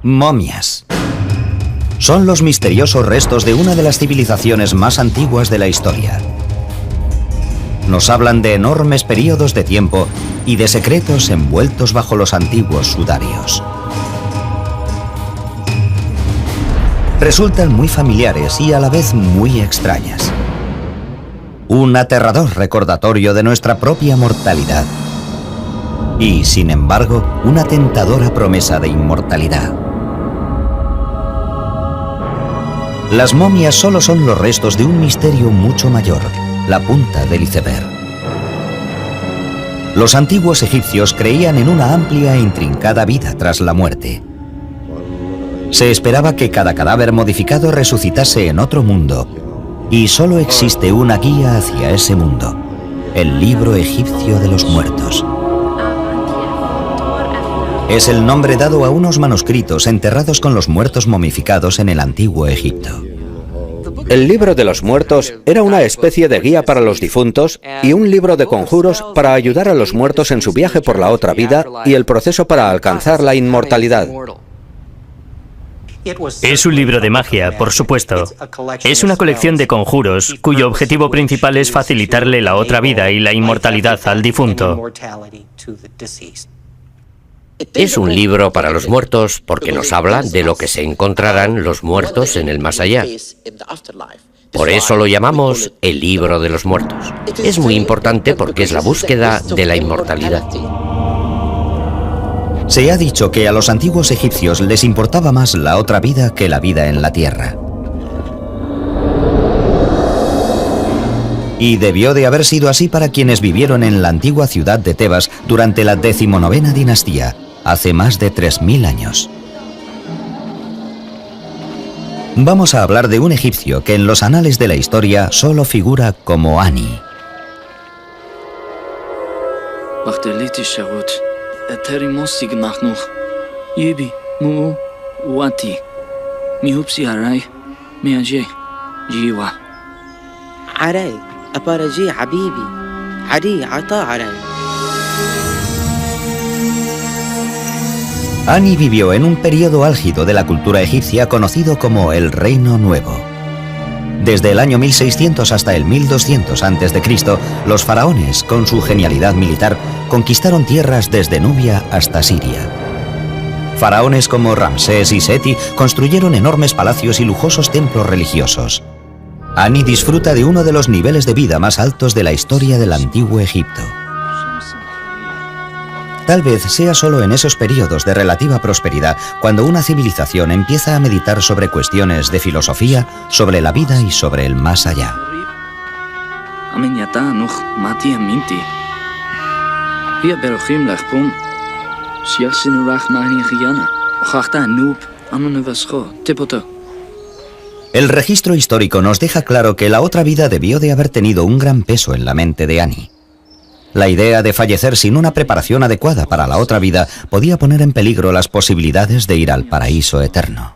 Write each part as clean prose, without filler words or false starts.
Momias. Son los misteriosos restos de una de las civilizaciones más antiguas de la historia. Nos hablan de enormes periodos de tiempo y de secretos envueltos bajo los antiguos sudarios. Resultan muy familiares y a la vez muy extrañas. Un aterrador recordatorio de nuestra propia mortalidad. Y, sin embargo, una tentadora promesa de inmortalidad. Las momias solo son los restos de un misterio mucho mayor, la punta del iceberg. Los antiguos egipcios creían en una amplia e intrincada vida tras la muerte. Se esperaba que cada cadáver modificado resucitase en otro mundo, y solo existe una guía hacia ese mundo, el libro egipcio de los muertos. Es el nombre dado a unos manuscritos enterrados con los muertos momificados en el antiguo Egipto. El libro de los muertos era una especie de guía para los difuntos y un libro de conjuros para ayudar a los muertos en su viaje por la otra vida y el proceso para alcanzar la inmortalidad. Es un libro de magia, por supuesto. Es una colección de conjuros cuyo objetivo principal es facilitarle la otra vida y la inmortalidad al difunto. Es un libro para los muertos porque nos habla de lo que se encontrarán los muertos en el más allá. Por eso lo llamamos el libro de los muertos. Es muy importante porque es la búsqueda de la inmortalidad. Se ha dicho que a los antiguos egipcios les importaba más la otra vida que la vida en la tierra. Y debió de haber sido así para quienes vivieron en la antigua ciudad de Tebas durante la 19ª dinastía, hace más de 3000 años. Vamos a hablar de un egipcio que en los anales de la historia solo figura como Ani. Ani vivió en un periodo álgido de la cultura egipcia conocido como el Reino Nuevo. Desde el año 1600 hasta el 1200 a.C., los faraones, con su genialidad militar, conquistaron tierras desde Nubia hasta Siria. Faraones como Ramsés y Seti construyeron enormes palacios y lujosos templos religiosos. Ani disfruta de uno de los niveles de vida más altos de la historia del antiguo Egipto. Tal vez sea solo en esos periodos de relativa prosperidad cuando una civilización empieza a meditar sobre cuestiones de filosofía, sobre la vida y sobre el más allá. El registro histórico nos deja claro que la otra vida debió de haber tenido un gran peso en la mente de Ani. La idea de fallecer sin una preparación adecuada para la otra vida podía poner en peligro las posibilidades de ir al paraíso eterno.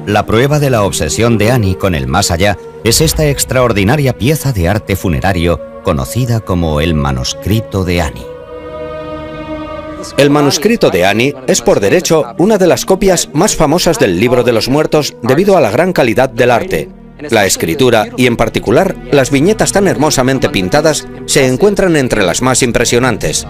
La prueba de la obsesión de Ani con el más allá es esta extraordinaria pieza de arte funerario conocida como el manuscrito de Ani. El manuscrito de Ani es por derecho una de las copias más famosas del libro de los muertos debido a la gran calidad del arte. La escritura y en particular las viñetas tan hermosamente pintadas se encuentran entre las más impresionantes.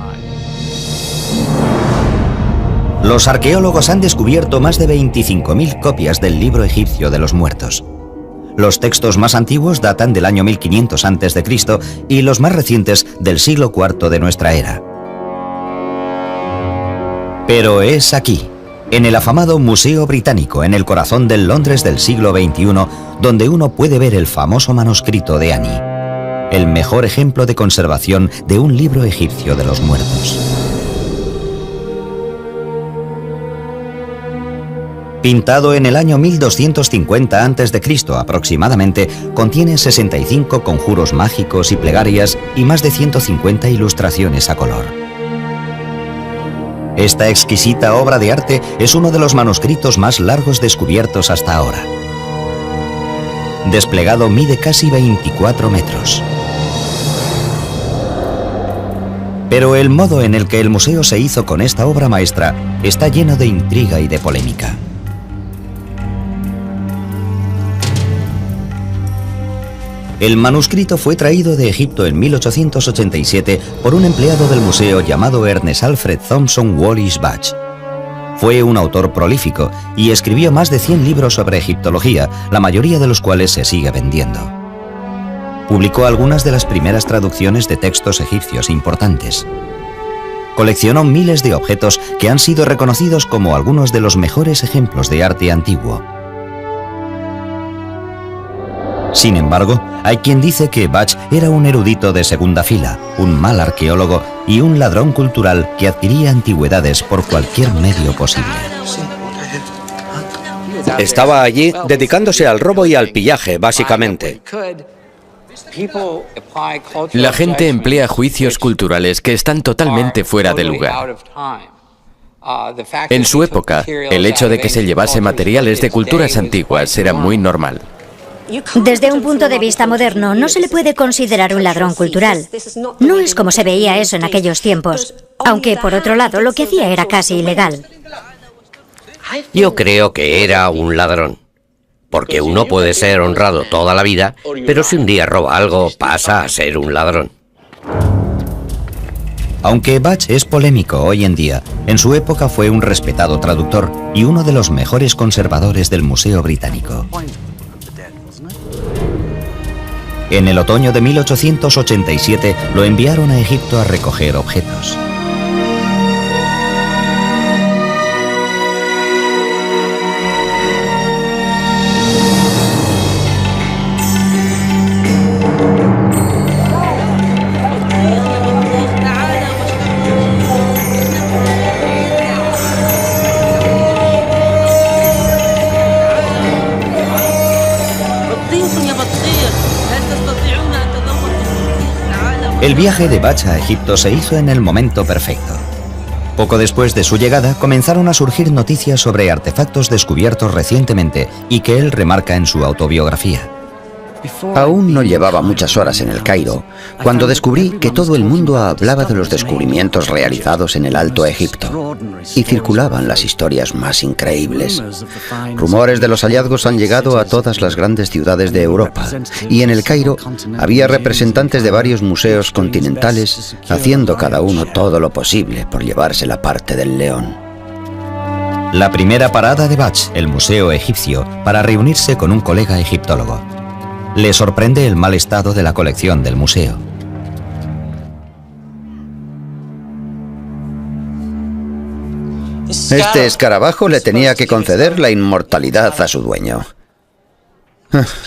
Los arqueólogos han descubierto más de 25.000 copias del libro egipcio de los muertos. Los textos más antiguos datan del año 1500 a.C. y los más recientes del siglo IV de nuestra era. Pero es aquí, en el afamado Museo Británico, en el corazón del Londres del siglo XXI, donde uno puede ver el famoso manuscrito de Ani, el mejor ejemplo de conservación de un libro egipcio de los muertos. Pintado en el año 1250 a.C. aproximadamente, contiene 65 conjuros mágicos y plegarias y más de 150 ilustraciones a color. Esta exquisita obra de arte es uno de los manuscritos más largos descubiertos hasta ahora. Desplegado mide casi 24 metros. Pero el modo en el que el museo se hizo con esta obra maestra está lleno de intriga y de polémica. El manuscrito fue traído de Egipto en 1887 por un empleado del museo llamado Ernest Alfred Thompson Wallis Budge. Fue un autor prolífico y escribió más de 100 libros sobre egiptología, la mayoría de los cuales se sigue vendiendo. Publicó algunas de las primeras traducciones de textos egipcios importantes. Coleccionó miles de objetos que han sido reconocidos como algunos de los mejores ejemplos de arte antiguo. Sin embargo, hay quien dice que Budge era un erudito de segunda fila, un mal arqueólogo y un ladrón cultural que adquiría antigüedades por cualquier medio posible. Estaba allí dedicándose al robo y al pillaje, básicamente. La gente emplea juicios culturales que están totalmente fuera de lugar. En su época, el hecho de que se llevase materiales de culturas antiguas era muy normal. Desde un punto de vista moderno, no se le puede considerar un ladrón cultural. No es como se veía eso en aquellos tiempos. Aunque, por otro lado, lo que hacía era casi ilegal. Yo creo que era un ladrón. Porque uno puede ser honrado toda la vida, pero si un día roba algo, pasa a ser un ladrón. Aunque Budge es polémico hoy en día, en su época fue un respetado traductor y uno de los mejores conservadores del Museo Británico. En el otoño de 1887 lo enviaron a Egipto a recoger objetos. El viaje de Budge a Egipto se hizo en el momento perfecto. Poco después de su llegada comenzaron a surgir noticias sobre artefactos descubiertos recientemente y que él remarca en su autobiografía. Aún no llevaba muchas horas en el Cairo cuando descubrí que todo el mundo hablaba de los descubrimientos realizados en el Alto Egipto y circulaban las historias más increíbles. Rumores de los hallazgos han llegado a todas las grandes ciudades de Europa y en el Cairo había representantes de varios museos continentales haciendo cada uno todo lo posible por llevarse la parte del león. La primera parada de Budge, el Museo Egipcio, para reunirse con un colega egiptólogo. Le sorprende el mal estado de la colección del museo. Este escarabajo le tenía que conceder la inmortalidad a su dueño.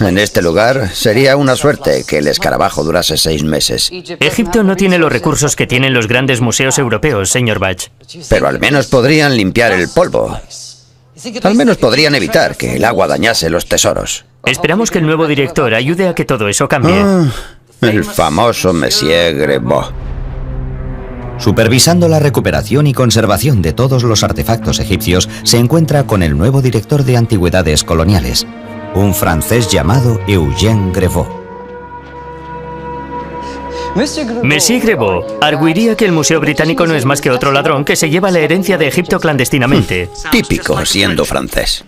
En este lugar sería una suerte que el escarabajo durase 6 meses. Egipto no tiene los recursos que tienen los grandes museos europeos, señor Budge. Pero al menos podrían limpiar el polvo. Al menos podrían evitar que el agua dañase los tesoros. Esperamos que el nuevo director ayude a que todo eso cambie. El famoso Monsieur Grevaux. Supervisando la recuperación y conservación de todos los artefactos egipcios, se encuentra con el nuevo director de antigüedades coloniales, un francés llamado Eugène Grevaux. Monsieur Grevaux arguiría que el Museo Británico no es más que otro ladrón que se lleva la herencia de Egipto clandestinamente. Típico, siendo francés.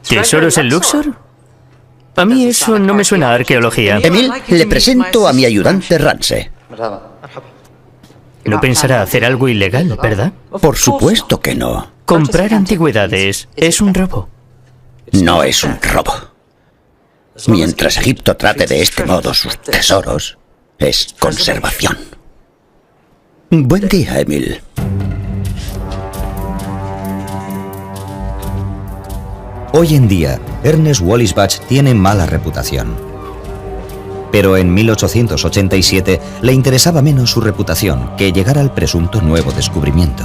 ¿Tesoros en Luxor? A mí eso no me suena a arqueología. Emil, le presento a mi ayudante Rance. No pensará hacer algo ilegal, ¿verdad? Por supuesto que no. Comprar antigüedades es un robo. No es un robo. Mientras Egipto trate de este modo sus tesoros, es conservación. Buen día, Emil. Hoy en día, Ernest Wallis Budge tiene mala reputación. Pero en 1887 le interesaba menos su reputación que llegar al presunto nuevo descubrimiento.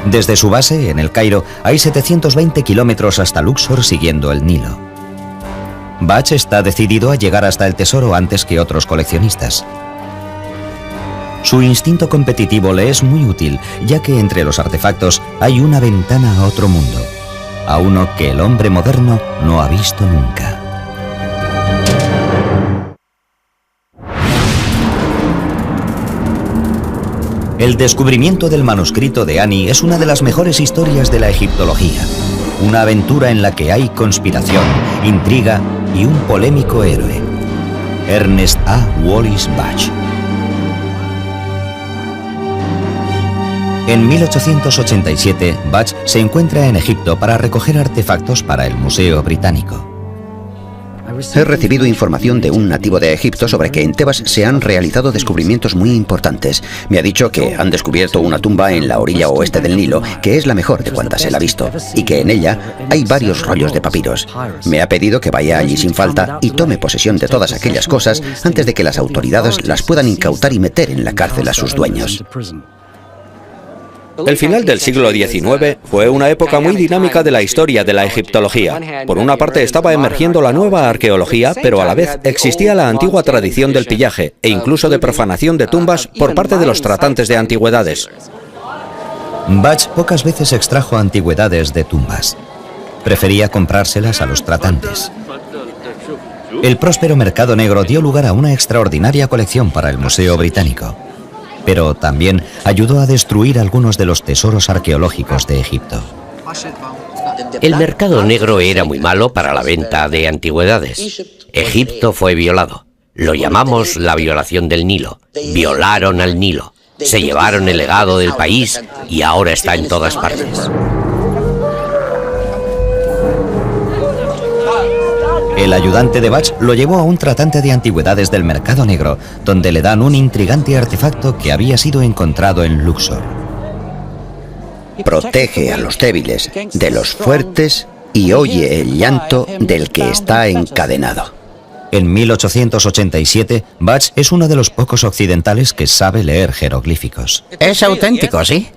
Desde su base, en el Cairo, hay 720 kilómetros hasta Luxor siguiendo el Nilo. Bach está decidido a llegar hasta el tesoro antes que otros coleccionistas. Su instinto competitivo le es muy útil, ya que entre los artefactos hay una ventana a otro mundo, a uno que el hombre moderno no ha visto nunca. El descubrimiento del manuscrito de Ani es una de las mejores historias de la egiptología. Una aventura en la que hay conspiración, intriga y un polémico héroe. Ernest A. Wallis Bach. En 1887, Bach se encuentra en Egipto para recoger artefactos para el Museo Británico. He recibido información de un nativo de Egipto sobre que en Tebas se han realizado descubrimientos muy importantes. Me ha dicho que han descubierto una tumba en la orilla oeste del Nilo, que es la mejor de cuantas él ha visto, y que en ella hay varios rollos de papiros. Me ha pedido que vaya allí sin falta y tome posesión de todas aquellas cosas antes de que las autoridades las puedan incautar y meter en la cárcel a sus dueños. El final del siglo XIX fue una época muy dinámica de la historia de la egiptología. Por una parte estaba emergiendo la nueva arqueología, pero a la vez existía la antigua tradición del pillaje e incluso de profanación de tumbas por parte de los tratantes de antigüedades. Bach pocas veces extrajo antigüedades de tumbas. Prefería comprárselas a los tratantes. El próspero mercado negro dio lugar a una extraordinaria colección para el Museo Británico, pero también ayudó a destruir algunos de los tesoros arqueológicos de Egipto. El mercado negro era muy malo para la venta de antigüedades. Egipto fue violado. Lo llamamos la violación del Nilo. Violaron al Nilo. Se llevaron el legado del país y ahora está en todas partes. El ayudante de Bach lo llevó a un tratante de antigüedades del mercado negro, donde le dan un intrigante artefacto que había sido encontrado en Luxor. Protege a los débiles de los fuertes y oye el llanto del que está encadenado. En 1887, Bach es uno de los pocos occidentales que sabe leer jeroglíficos. Es auténtico, ¿sí?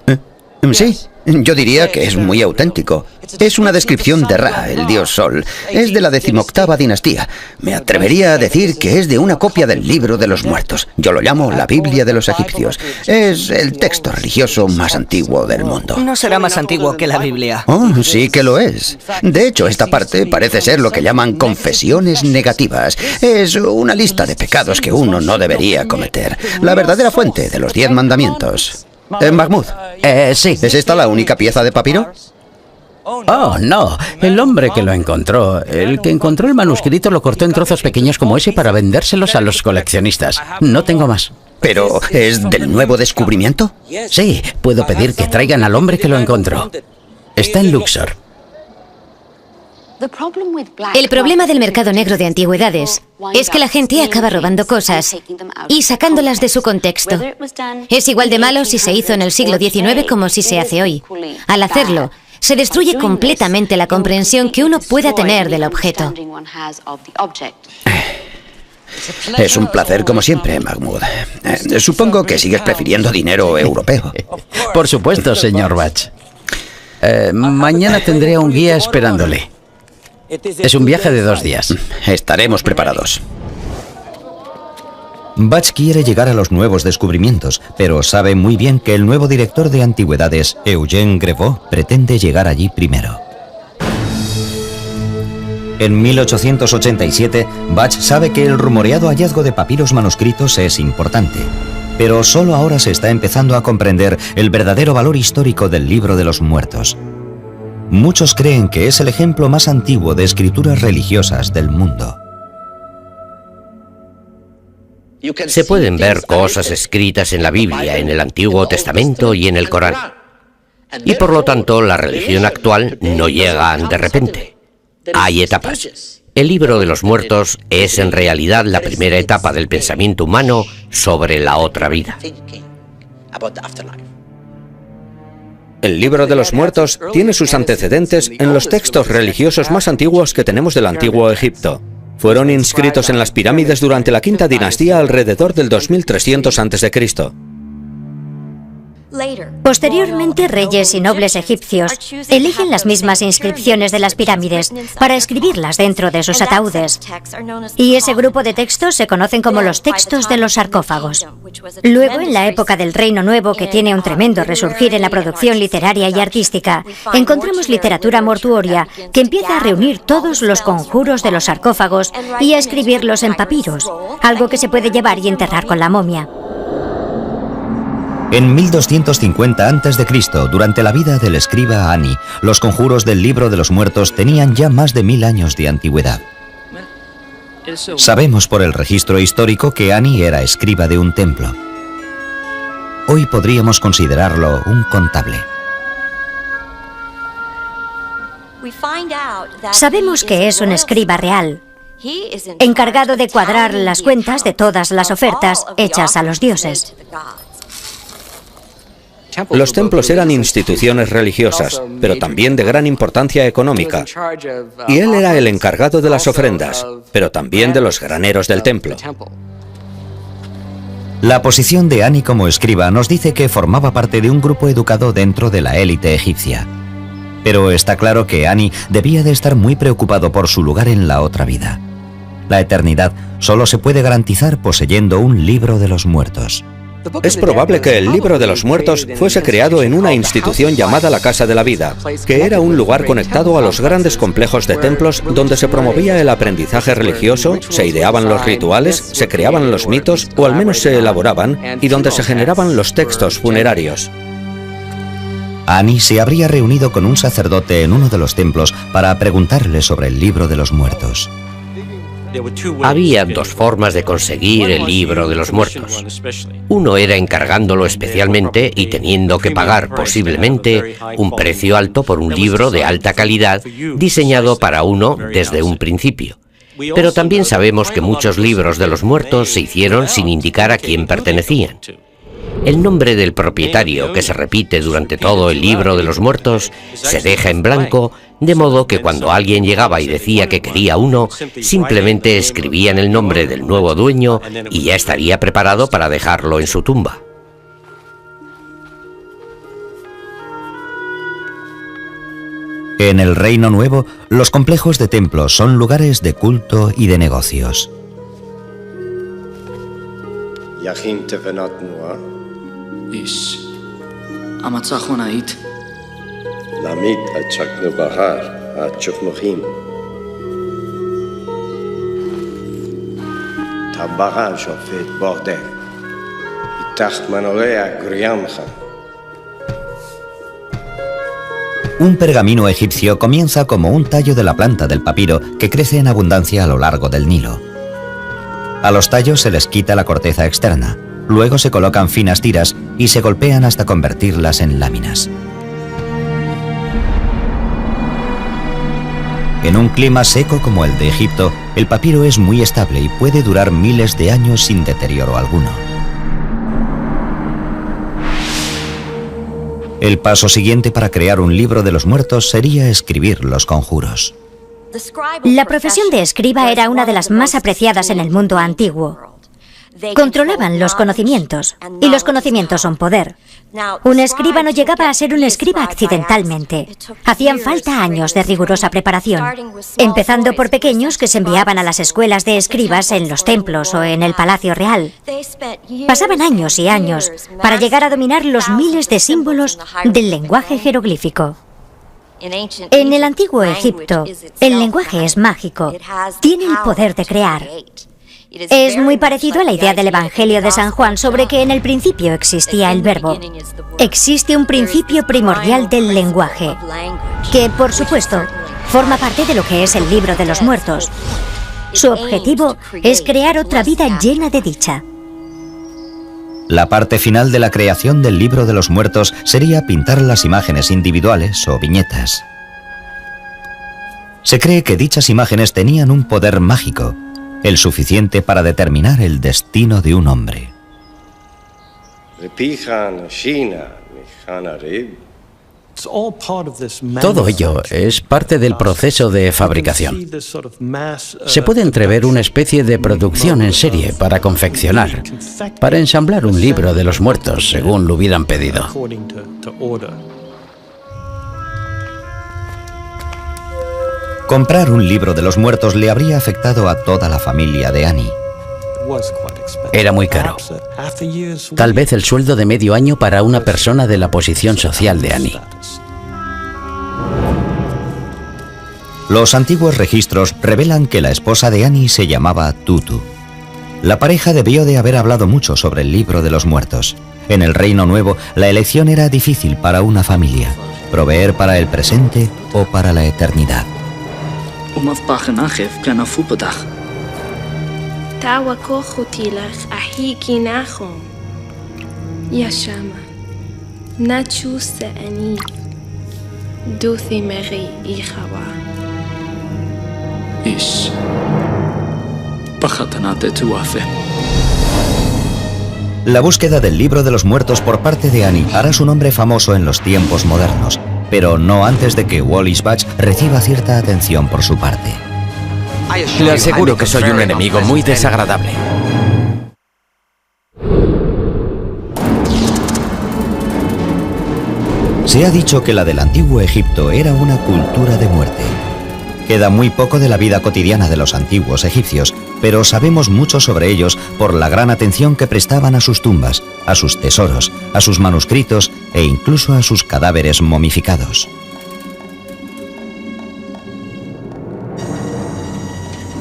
Sí, yo diría que es muy auténtico. Es una descripción de Ra, el dios Sol. Es de la 18ª dinastía. Me atrevería a decir que es de una copia del Libro de los Muertos. Yo lo llamo la Biblia de los egipcios. Es el texto religioso más antiguo del mundo. No será más antiguo que la Biblia. Oh, sí que lo es. De hecho, esta parte parece ser lo que llaman confesiones negativas. Es una lista de pecados que uno no debería cometer. La verdadera fuente de los 10 mandamientos. Mahmoud. Sí. ¿Es esta la única pieza de papiro? Oh, no. El hombre que lo encontró, el que encontró el manuscrito, lo cortó en trozos pequeños como ese para vendérselos a los coleccionistas. No tengo más. ¿Pero es del nuevo descubrimiento? Sí, puedo pedir que traigan al hombre que lo encontró. Está en Luxor. El problema del mercado negro de antigüedades es que la gente acaba robando cosas y sacándolas de su contexto. Es igual de malo si se hizo en el siglo XIX como si se hace hoy. Al hacerlo, se destruye completamente la comprensión que uno pueda tener del objeto. Es un placer como siempre, Mahmoud. Supongo que sigues prefiriendo dinero europeo. Por supuesto, señor Bach. Mañana tendré a un guía esperándole. Es un viaje de 2 días. Estaremos preparados. Bach quiere llegar a los nuevos descubrimientos, pero sabe muy bien que el nuevo director de antigüedades, Eugène Grevaux, pretende llegar allí primero. En 1887, Bach sabe que el rumoreado hallazgo de papiros manuscritos es importante, pero solo ahora se está empezando a comprender el verdadero valor histórico del Libro de los Muertos. Muchos creen que es el ejemplo más antiguo de escrituras religiosas del mundo. Se pueden ver cosas escritas en la Biblia, en el Antiguo Testamento y en el Corán. Y por lo tanto, la religión actual no llega de repente. Hay etapas. El Libro de los Muertos es en realidad la primera etapa del pensamiento humano sobre la otra vida. El Libro de los Muertos tiene sus antecedentes en los textos religiosos más antiguos que tenemos del Antiguo Egipto. Fueron inscritos en las pirámides durante la quinta dinastía alrededor del 2300 a.C. Posteriormente, reyes y nobles egipcios eligen las mismas inscripciones de las pirámides para escribirlas dentro de sus ataúdes. Y ese grupo de textos se conocen como los textos de los sarcófagos. Luego, en la época del Reino Nuevo, que tiene un tremendo resurgir en la producción literaria y artística, encontramos literatura mortuoria que empieza a reunir todos los conjuros de los sarcófagos y a escribirlos en papiros, algo que se puede llevar y enterrar con la momia. En 1250 a.C., durante la vida del escriba Ani, los conjuros del libro de los muertos tenían ya más de 1000 años de antigüedad. Sabemos por el registro histórico que Ani era escriba de un templo. Hoy podríamos considerarlo un contable. Sabemos que es un escriba real, encargado de cuadrar las cuentas de todas las ofertas hechas a los dioses. Los templos eran instituciones religiosas, pero también de gran importancia económica. Y él era el encargado de las ofrendas, pero también de los graneros del templo. La posición de Ani como escriba nos dice que formaba parte de un grupo educado dentro de la élite egipcia. Pero está claro que Ani debía de estar muy preocupado por su lugar en la otra vida. La eternidad solo se puede garantizar poseyendo un libro de los muertos. Es probable que el libro de los muertos fuese creado en una institución llamada la Casa de la Vida, que era un lugar conectado a los grandes complejos de templos donde se promovía el aprendizaje religioso, se ideaban los rituales, se creaban los mitos, o al menos se elaboraban, y donde se generaban los textos funerarios. Ani se habría reunido con un sacerdote en uno de los templos para preguntarle sobre el libro de los muertos. Había dos formas de conseguir el libro de los muertos. Uno era encargándolo especialmente y teniendo que pagar posiblemente un precio alto por un libro de alta calidad diseñado para uno desde un principio. Pero también sabemos que muchos libros de los muertos se hicieron sin indicar a quién pertenecían. El nombre del propietario, que se repite durante todo el libro de los muertos, se deja en blanco, de modo que cuando alguien llegaba y decía que quería uno, simplemente escribían el nombre del nuevo dueño y ya estaría preparado para dejarlo en su tumba. En el Reino Nuevo, los complejos de templos son lugares de culto y de negocios. Un pergamino egipcio comienza como un tallo de la planta del papiro que crece en abundancia a lo largo del Nilo. A los tallos se les quita la corteza externa, luego se colocan finas tiras y se golpean hasta convertirlas en láminas. En un clima seco como el de Egipto, el papiro es muy estable y puede durar miles de años sin deterioro alguno. El paso siguiente para crear un libro de los muertos sería escribir los conjuros. La profesión de escriba era una de las más apreciadas en el mundo antiguo. Controlaban los conocimientos, y los conocimientos son poder. Un escriba no llegaba a ser un escriba accidentalmente. Hacían falta años de rigurosa preparación, empezando por pequeños que se enviaban a las escuelas de escribas en los templos o en el Palacio Real. Pasaban años y años para llegar a dominar los miles de símbolos del lenguaje jeroglífico. En el antiguo Egipto, el lenguaje es mágico, tiene el poder de crear. Es muy parecido a la idea del Evangelio de San Juan sobre que en el principio existía el verbo. Existe un principio primordial del lenguaje, que, por supuesto, forma parte de lo que es el libro de los muertos. Su objetivo es crear otra vida llena de dicha. La parte final de la creación del libro de los muertos sería pintar las imágenes individuales o viñetas. Se cree que dichas imágenes tenían un poder mágico, el suficiente para determinar el destino de un hombre. Todo ello es parte del proceso de fabricación. Se puede entrever una especie de producción en serie para confeccionar, para ensamblar un libro de los muertos según lo hubieran pedido. Comprar un libro de los muertos le habría afectado a toda la familia de Annie. Era muy caro. Tal vez el sueldo de medio año para una persona de la posición social de Annie. Los antiguos registros revelan que la esposa de Annie se llamaba Tutu. La pareja debió de haber hablado mucho sobre el libro de los muertos. En el Reino Nuevo, la elección era difícil para una familia: proveer para el presente o para la eternidad. La búsqueda del libro de los muertos por parte de Annie hará su nombre famoso en los tiempos modernos, pero no antes de que Wallis Budge reciba cierta atención por su parte. Le aseguro que soy un enemigo muy desagradable. Se ha dicho que la del antiguo Egipto era una cultura de muerte. Queda muy poco de la vida cotidiana de los antiguos egipcios, pero sabemos mucho sobre ellos por la gran atención que prestaban a sus tumbas, a sus tesoros, a sus manuscritos e incluso a sus cadáveres momificados.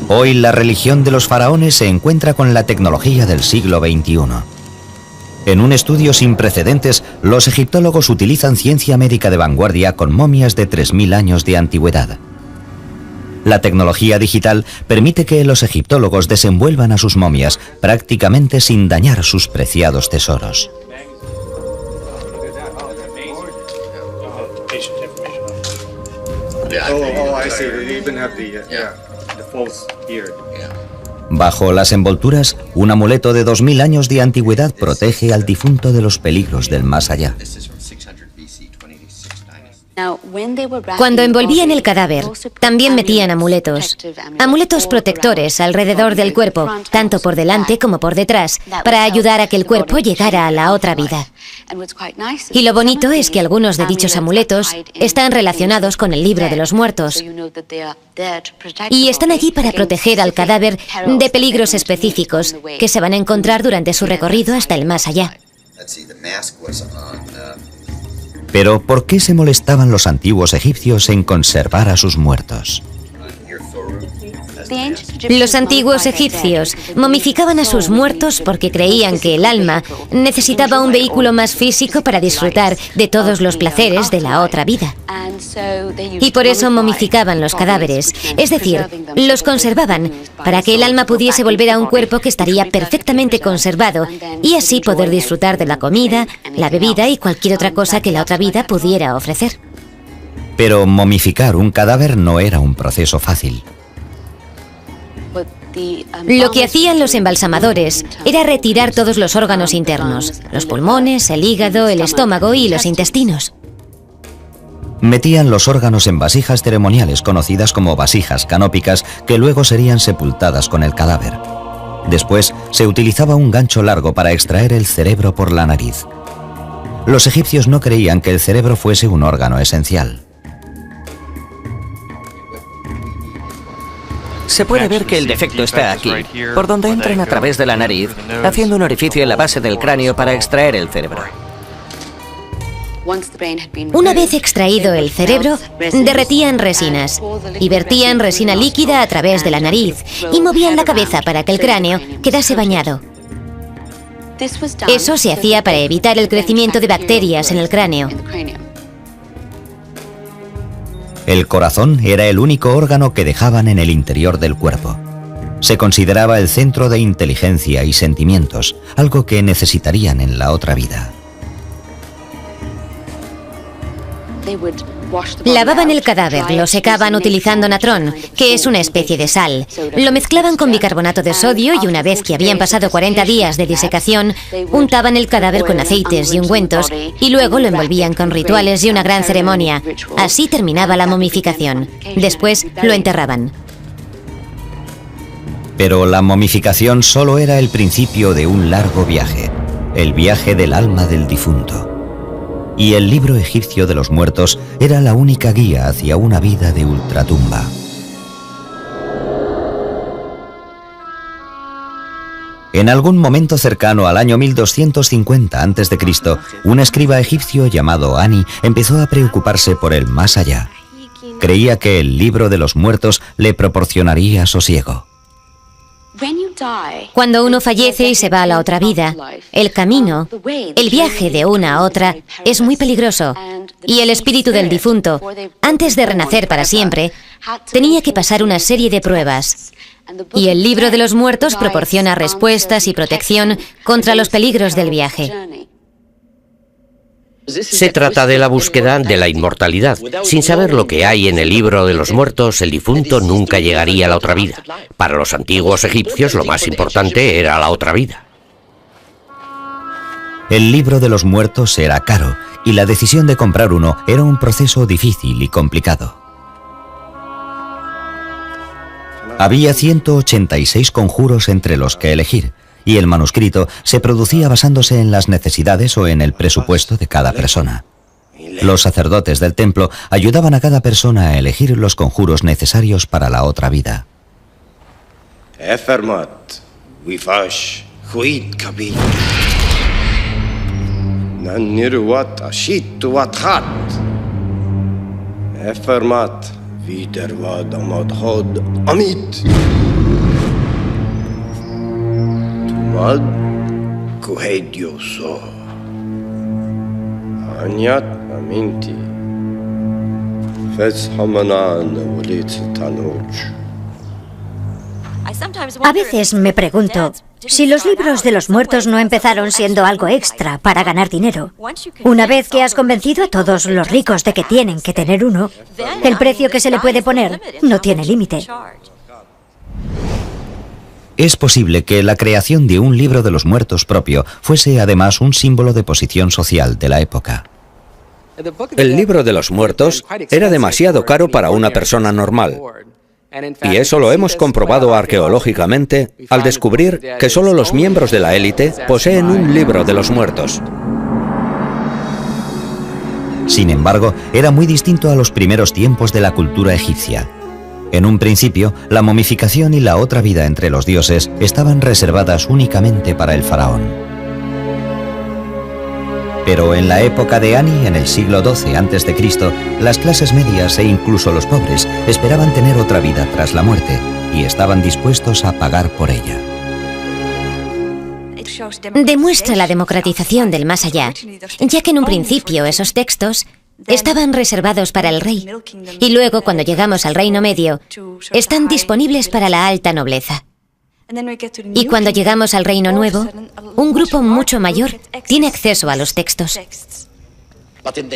Hoy la religión de los faraones se encuentra con la tecnología del siglo XXI. En un estudio sin precedentes, los egiptólogos utilizan ciencia médica de vanguardia con momias de 3000 años de antigüedad. La tecnología digital permite que los egiptólogos desenvuelvan a sus momias prácticamente sin dañar sus preciados tesoros. Bajo las envolturas, un amuleto de 2000 años de antigüedad protege al difunto de los peligros del más allá. Cuando envolvían el cadáver, también metían amuletos. Amuletos protectores alrededor del cuerpo, tanto por delante como por detrás, para ayudar a que el cuerpo llegara a la otra vida. Y lo bonito es que algunos de dichos amuletos están relacionados con el libro de los muertos. Y están allí para proteger al cadáver de peligros específicos que se van a encontrar durante su recorrido hasta el más allá. Pero ¿por qué se molestaban los antiguos egipcios en conservar a sus muertos? Los antiguos egipcios momificaban a sus muertos porque creían que el alma necesitaba un vehículo más físico para disfrutar de todos los placeres de la otra vida. Y por eso momificaban los cadáveres, es decir, los conservaban para que el alma pudiese volver a un cuerpo que estaría perfectamente conservado y así poder disfrutar de la comida, la bebida y cualquier otra cosa que la otra vida pudiera ofrecer. Pero momificar un cadáver no era un proceso fácil. Lo que hacían los embalsamadores era retirar todos los órganos internos, los pulmones, el hígado, el estómago y los intestinos. Metían los órganos en vasijas ceremoniales conocidas como vasijas canópicas que luego serían sepultadas con el cadáver. Después se utilizaba un gancho largo para extraer el cerebro por la nariz. Los egipcios no creían que el cerebro fuese un órgano esencial. Se puede ver que el defecto está aquí, por donde entran a través de la nariz, haciendo un orificio en la base del cráneo para extraer el cerebro. Una vez extraído el cerebro, derretían resinas y vertían resina líquida a través de la nariz y movían la cabeza para que el cráneo quedase bañado. Eso se hacía para evitar el crecimiento de bacterias en el cráneo. El corazón era el único órgano que dejaban en el interior del cuerpo. Se consideraba el centro de inteligencia y sentimientos, algo que necesitarían en la otra vida. Lavaban el cadáver, lo secaban utilizando natrón, que es una especie de sal. Lo mezclaban con bicarbonato de sodio y una vez que habían pasado 40 días de disecación, untaban el cadáver con aceites y ungüentos y luego lo envolvían con rituales y una gran ceremonia. Así terminaba la momificación. Después lo enterraban. Pero la momificación solo era el principio de un largo viaje, el viaje del alma del difunto. Y el libro egipcio de los muertos era la única guía hacia una vida de ultratumba. En algún momento cercano al año 1250 a.C., un escriba egipcio llamado Ani empezó a preocuparse por el más allá. Creía que el libro de los muertos le proporcionaría sosiego. Cuando uno fallece y se va a la otra vida, el camino, el viaje de una a otra, es muy peligroso. Y el espíritu del difunto, antes de renacer para siempre, tenía que pasar una serie de pruebas. Y el libro de los muertos proporciona respuestas y protección contra los peligros del viaje. Se trata de la búsqueda de la inmortalidad. Sin saber lo que hay en el libro de los muertos, el difunto nunca llegaría a la otra vida. Para los antiguos egipcios lo más importante era la otra vida. El libro de los muertos era caro y la decisión de comprar uno era un proceso difícil y complicado. Había 186 conjuros entre los que elegir, y el manuscrito se producía basándose en las necesidades o en el presupuesto de cada persona. Los sacerdotes del templo ayudaban a cada persona a elegir los conjuros necesarios para la otra vida. A veces me pregunto si los libros de los muertos no empezaron siendo algo extra para ganar dinero. Una vez que has convencido a todos los ricos de que tienen que tener uno, el precio que se le puede poner no tiene límite. Es posible que la creación de un libro de los muertos propio fuese además un símbolo de posición social de la época. El libro de los muertos era demasiado caro para una persona normal. Y eso lo hemos comprobado arqueológicamente al descubrir que solo los miembros de la élite poseen un libro de los muertos. Sin embargo, era muy distinto a los primeros tiempos de la cultura egipcia. En un principio, la momificación y la otra vida entre los dioses estaban reservadas únicamente para el faraón. Pero en la época de Ani, en el siglo XII a.C., las clases medias e incluso los pobres esperaban tener otra vida tras la muerte y estaban dispuestos a pagar por ella. Demuestra la democratización del más allá, ya que en un principio esos textos estaban reservados para el rey y luego, cuando llegamos al Reino Medio, están disponibles para la alta nobleza. Y cuando llegamos al Reino Nuevo, un grupo mucho mayor tiene acceso a los textos.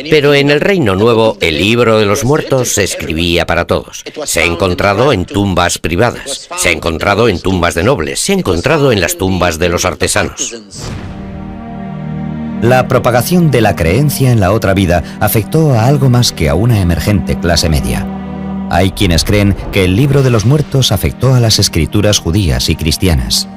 Pero en el Reino Nuevo, el libro de los muertos se escribía para todos. Se ha encontrado en tumbas privadas, se ha encontrado en tumbas de nobles, se ha encontrado en las tumbas de los artesanos. La propagación de la creencia en la otra vida afectó a algo más que a una emergente clase media. Hay quienes creen que el libro de los muertos afectó a las escrituras judías y cristianas.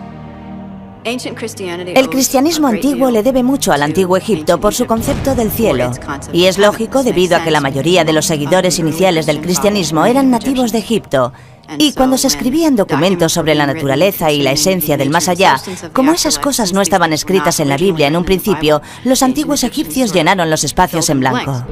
El cristianismo antiguo le debe mucho al antiguo Egipto por su concepto del cielo. Y es lógico debido a que la mayoría de los seguidores iniciales del cristianismo eran nativos de Egipto. Y cuando se escribían documentos sobre la naturaleza y la esencia del más allá, como esas cosas no estaban escritas en la Biblia en un principio, los antiguos egipcios llenaron los espacios en blanco.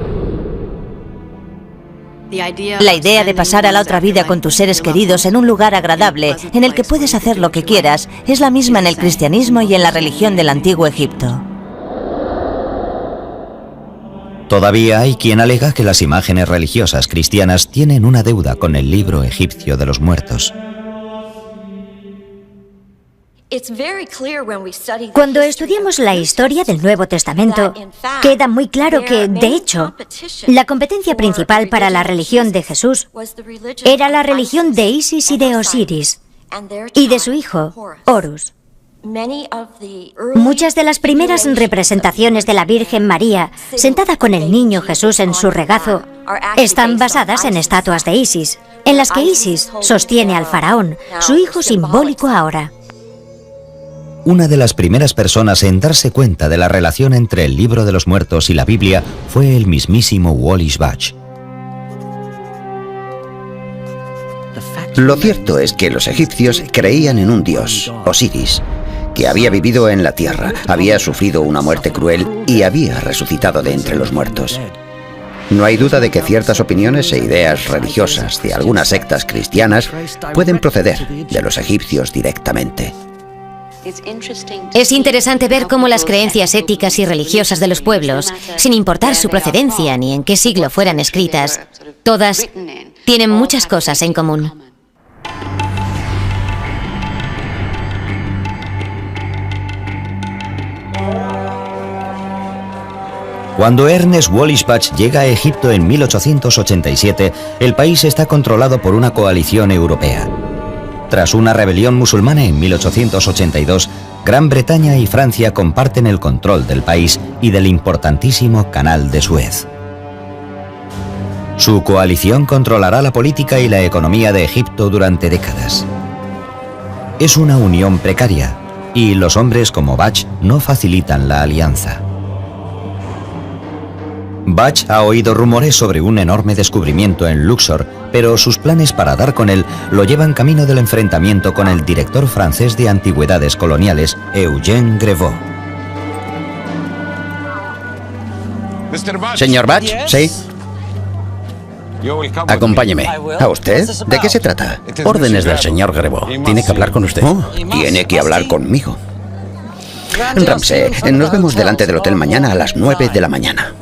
La idea de pasar a la otra vida con tus seres queridos en un lugar agradable, en el que puedes hacer lo que quieras, es la misma en el cristianismo y en la religión del antiguo Egipto. Todavía hay quien alega que las imágenes religiosas cristianas tienen una deuda con el libro egipcio de los muertos. Cuando estudiamos la historia del Nuevo Testamento, queda muy claro que, de hecho, la competencia principal para la religión de Jesús era la religión de Isis y de Osiris, y de su hijo, Horus. Muchas de las primeras representaciones de la Virgen María, sentada con el niño Jesús en su regazo, están basadas en estatuas de Isis, en las que Isis sostiene al faraón, su hijo simbólico ahora. Una de las primeras personas en darse cuenta de la relación entre el Libro de los Muertos y la Biblia fue el mismísimo Wallis Budge. Lo cierto es que los egipcios creían en un dios, Osiris, que había vivido en la tierra, había sufrido una muerte cruel y había resucitado de entre los muertos. No hay duda de que ciertas opiniones e ideas religiosas de algunas sectas cristianas pueden proceder de los egipcios directamente. Es interesante ver cómo las creencias éticas y religiosas de los pueblos, sin importar su procedencia ni en qué siglo fueran escritas, todas tienen muchas cosas en común. Cuando Ernest Wallis Budge llega a Egipto en 1887, el país está controlado por una coalición europea. Tras una rebelión musulmana en 1882, Gran Bretaña y Francia comparten el control del país y del importantísimo Canal de Suez. Su coalición controlará la política y la economía de Egipto durante décadas. Es una unión precaria, y los hombres como Budge no facilitan la alianza. Budge ha oído rumores sobre un enorme descubrimiento en Luxor, pero sus planes para dar con él lo llevan camino del enfrentamiento con el director francés de antigüedades coloniales, Eugène Grevaux. Señor Budge, ¿Sí? acompáñeme. ¿A usted? ¿De qué se trata? Órdenes del señor Grevaux. Tiene que hablar con usted. Oh, tiene que hablar conmigo. Ramsey, nos vemos delante del hotel mañana a las 9 de la mañana.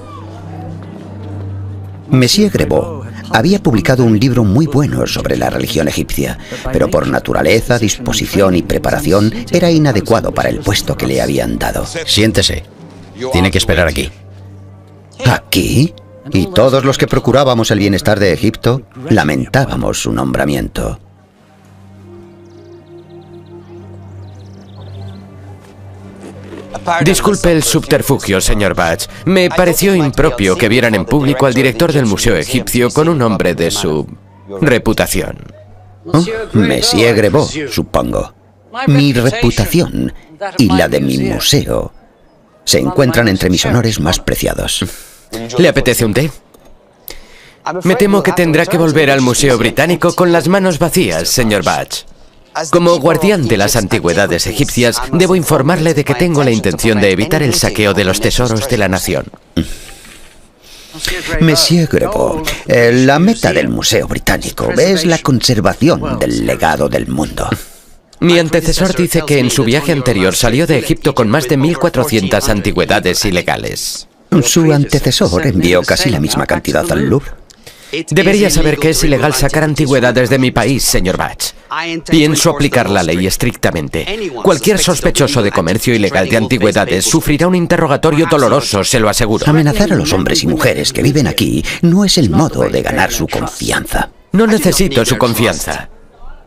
Monsieur Grevaux había publicado un libro muy bueno sobre la religión egipcia, pero por naturaleza, disposición y preparación era inadecuado para el puesto que le habían dado. Siéntese. Tiene que esperar aquí. ¿Aquí? Y todos los que procurábamos el bienestar de Egipto lamentábamos su nombramiento. Disculpe el subterfugio, señor Budge. Me pareció impropio que vieran en público al director del Museo Egipcio con un hombre de su reputación. Oh, Monsieur Grevaux, supongo. Mi reputación y la de mi museo se encuentran entre mis honores más preciados. ¿Le apetece un té? Me temo que tendrá que volver al Museo Británico con las manos vacías, señor Budge. Como guardián de las antigüedades egipcias, debo informarle de que tengo la intención de evitar el saqueo de los tesoros de la nación. Monsieur Grevaux, la meta del Museo Británico es la conservación del legado del mundo. Mi antecesor dice que en su viaje anterior salió de Egipto con más de 1.400 antigüedades ilegales. Su antecesor envió casi la misma cantidad al Louvre. Debería saber que es ilegal sacar antigüedades de mi país, señor Budge. Pienso aplicar la ley estrictamente. Cualquier sospechoso de comercio ilegal de antigüedades sufrirá un interrogatorio doloroso, se lo aseguro. Amenazar a los hombres y mujeres que viven aquí no es el modo de ganar su confianza. No necesito su confianza.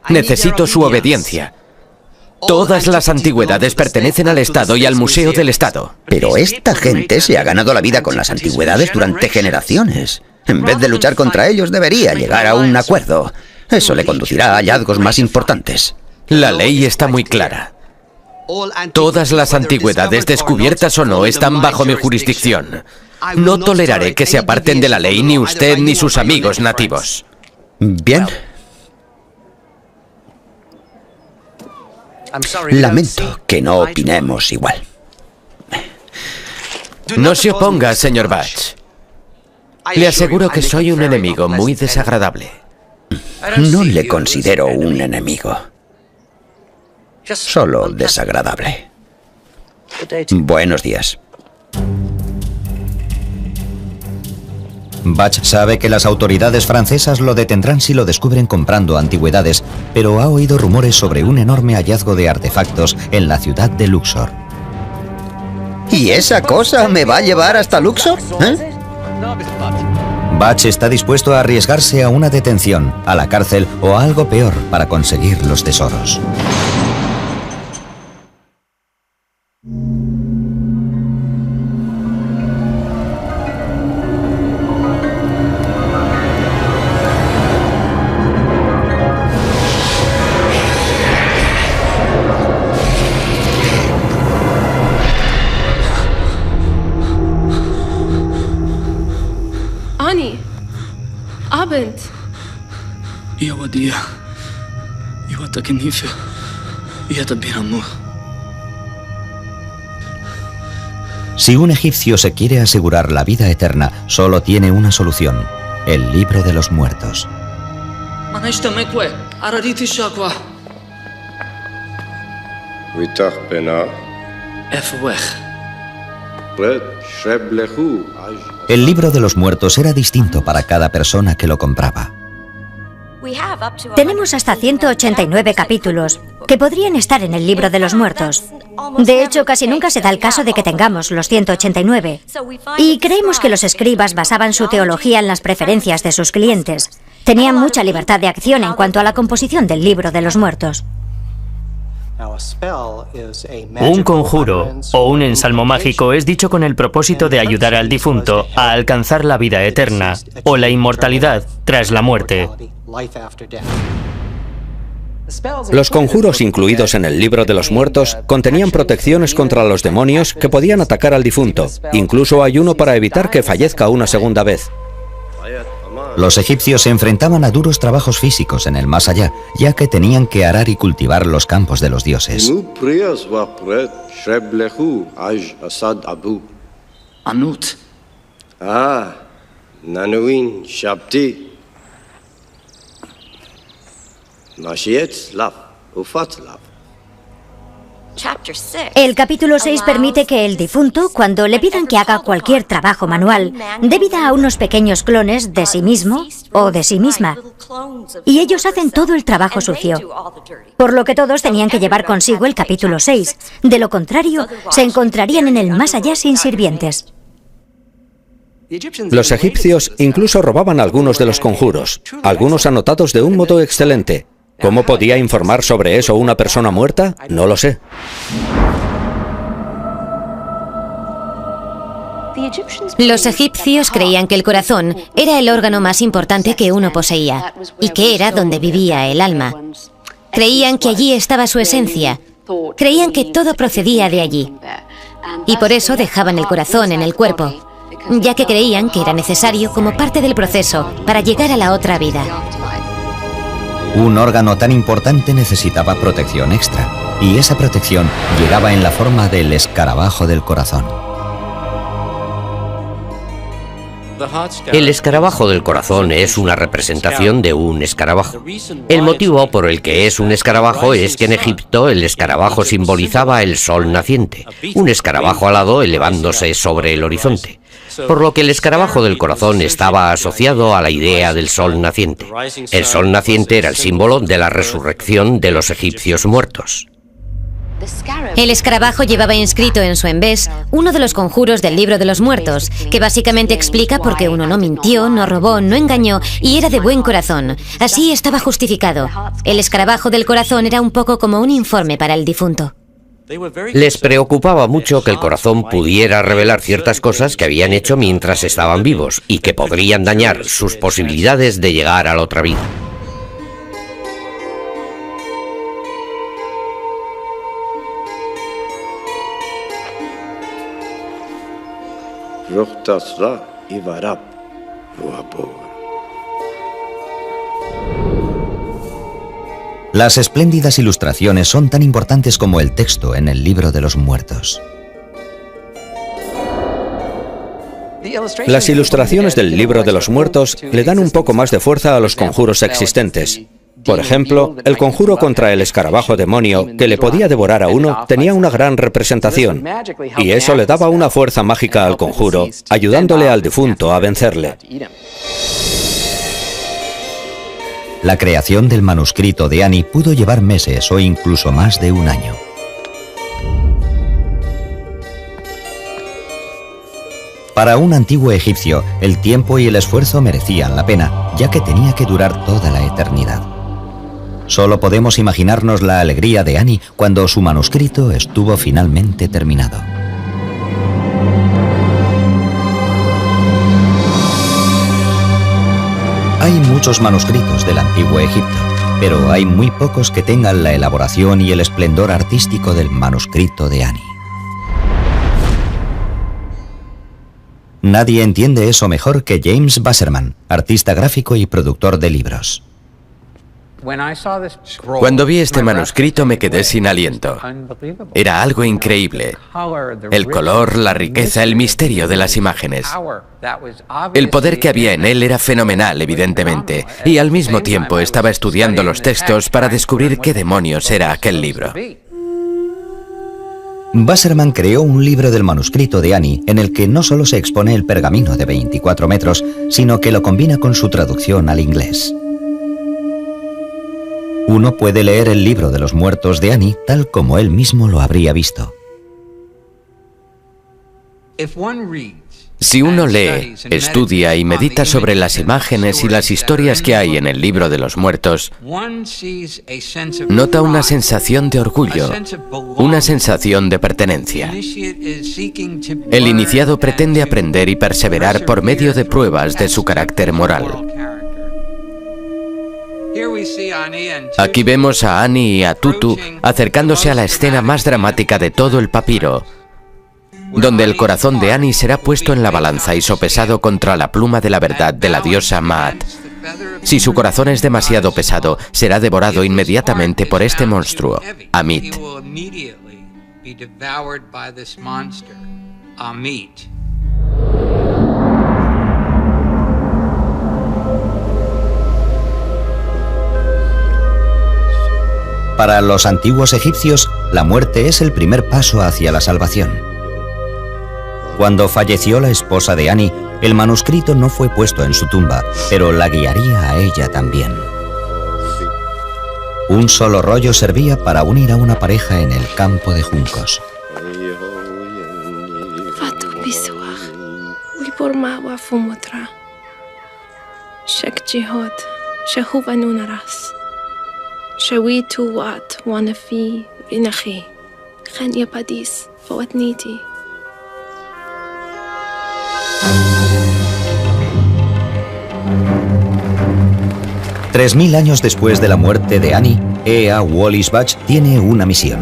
Necesito su obediencia. Todas las antigüedades pertenecen al Estado y al Museo del Estado. Pero esta gente se ha ganado la vida con las antigüedades durante generaciones. En vez de luchar contra ellos, debería llegar a un acuerdo. Eso le conducirá a hallazgos más importantes. La ley está muy clara. Todas las antigüedades, descubiertas o no, están bajo mi jurisdicción. No toleraré que se aparten de la ley ni usted ni sus amigos nativos. Bien. Lamento que no opinemos igual. No se oponga, señor Budge. Le aseguro que soy un enemigo muy desagradable. No le considero un enemigo. Solo desagradable. Buenos días. Bach sabe que las autoridades francesas lo detendrán si lo descubren comprando antigüedades, pero ha oído rumores sobre un enorme hallazgo de artefactos en la ciudad de Luxor. ¿Y esa cosa me va a llevar hasta Luxor? Bach está dispuesto a arriesgarse a una detención, a la cárcel o a algo peor para conseguir los tesoros. Si un egipcio se quiere asegurar la vida eterna, solo tiene una solución: el libro de los muertos. El libro de los muertos era distinto para cada persona que lo compraba. Tenemos hasta 189 capítulos que podrían estar en el libro de los muertos. De hecho, casi nunca se da el caso de que tengamos los 189. Y creemos que los escribas basaban su teología en las preferencias de sus clientes. Tenían mucha libertad de acción en cuanto a la composición del libro de los muertos. Un conjuro o un ensalmo mágico es dicho con el propósito de ayudar al difunto a alcanzar la vida eterna o la inmortalidad tras la muerte. Los conjuros incluidos en el libro de los muertos contenían protecciones contra los demonios que podían atacar al difunto. Incluso hay uno para evitar que fallezca una segunda vez. Los egipcios se enfrentaban a duros trabajos físicos en el más allá, ya que tenían que arar y cultivar los campos de los dioses. El capítulo 6 permite que el difunto, cuando le pidan que haga cualquier trabajo manual, dé vida a unos pequeños clones de sí mismo o de sí misma. Y ellos hacen todo el trabajo sucio. Por lo que todos tenían que llevar consigo el capítulo 6. De lo contrario, se encontrarían en el más allá sin sirvientes. Los egipcios incluso robaban algunos de los conjuros, algunos anotados de un modo excelente. ¿Cómo podía informar sobre eso una persona muerta? No lo sé. Los egipcios creían que el corazón era el órgano más importante que uno poseía y que era donde vivía el alma. Creían que allí estaba su esencia. Creían que todo procedía de allí. Y por eso dejaban el corazón en el cuerpo, ya que creían que era necesario como parte del proceso para llegar a la otra vida. Un órgano tan importante necesitaba protección extra, y esa protección llegaba en la forma del escarabajo del corazón. El escarabajo del corazón es una representación de un escarabajo. El motivo por el que es un escarabajo es que en Egipto el escarabajo simbolizaba el sol naciente, un escarabajo alado elevándose sobre el horizonte, por lo que el escarabajo del corazón estaba asociado a la idea del sol naciente. El sol naciente era el símbolo de la resurrección de los egipcios muertos. El escarabajo llevaba inscrito en su embés uno de los conjuros del libro de los muertos, que básicamente explica por qué uno no mintió, no robó, no engañó y era de buen corazón. Así estaba justificado. El escarabajo del corazón era un poco como un informe para el difunto. Les preocupaba mucho que el corazón pudiera revelar ciertas cosas que habían hecho mientras estaban vivos y que podrían dañar sus posibilidades de llegar a la otra vida. Las espléndidas ilustraciones son tan importantes como el texto en el libro de los muertos. Las ilustraciones del libro de los muertos le dan un poco más de fuerza a los conjuros existentes. Por ejemplo, el conjuro contra el escarabajo demonio, que le podía devorar a uno, tenía una gran representación, y eso le daba una fuerza mágica al conjuro, ayudándole al difunto a vencerle. La creación del manuscrito de Ani pudo llevar meses o incluso más de un año. Para un antiguo egipcio, el tiempo y el esfuerzo merecían la pena, ya que tenía que durar toda la eternidad. Solo podemos imaginarnos la alegría de Ani cuando su manuscrito estuvo finalmente terminado. Hay muchos manuscritos del antiguo Egipto, pero hay muy pocos que tengan la elaboración y el esplendor artístico del manuscrito de Ani. Nadie entiende eso mejor que James Wasserman, artista gráfico y productor de libros. Cuando vi este manuscrito me quedé sin aliento. Era algo increíble. El color, la riqueza, el misterio de las imágenes. El poder que había en él era fenomenal, evidentemente, y al mismo tiempo estaba estudiando los textos para descubrir qué demonios era aquel libro. Wasserman creó un libro del manuscrito de Ani en el que no solo se expone el pergamino de 24 metros, sino que lo combina con su traducción al inglés. Uno puede leer el libro de los muertos de Ani tal como él mismo lo habría visto. Si uno lee, estudia y medita sobre las imágenes y las historias que hay en el libro de los muertos, nota una sensación de orgullo, una sensación de pertenencia. El iniciado pretende aprender y perseverar por medio de pruebas de su carácter moral. Aquí vemos a Ani y a Tutu acercándose a la escena más dramática de todo el papiro, donde el corazón de Ani será puesto en la balanza y sopesado contra la pluma de la verdad de la diosa Maat. Si su corazón es demasiado pesado, será devorado inmediatamente por este monstruo, Amit. Para los antiguos egipcios, la muerte es el primer paso hacia la salvación. Cuando falleció la esposa de Ani, el manuscrito no fue puesto en su tumba, pero la guiaría a ella también. Un solo rollo servía para unir a una pareja en el campo de juncos. Tres 3000 años después de la muerte de Ani, Ea Wallis Budge tiene una misión.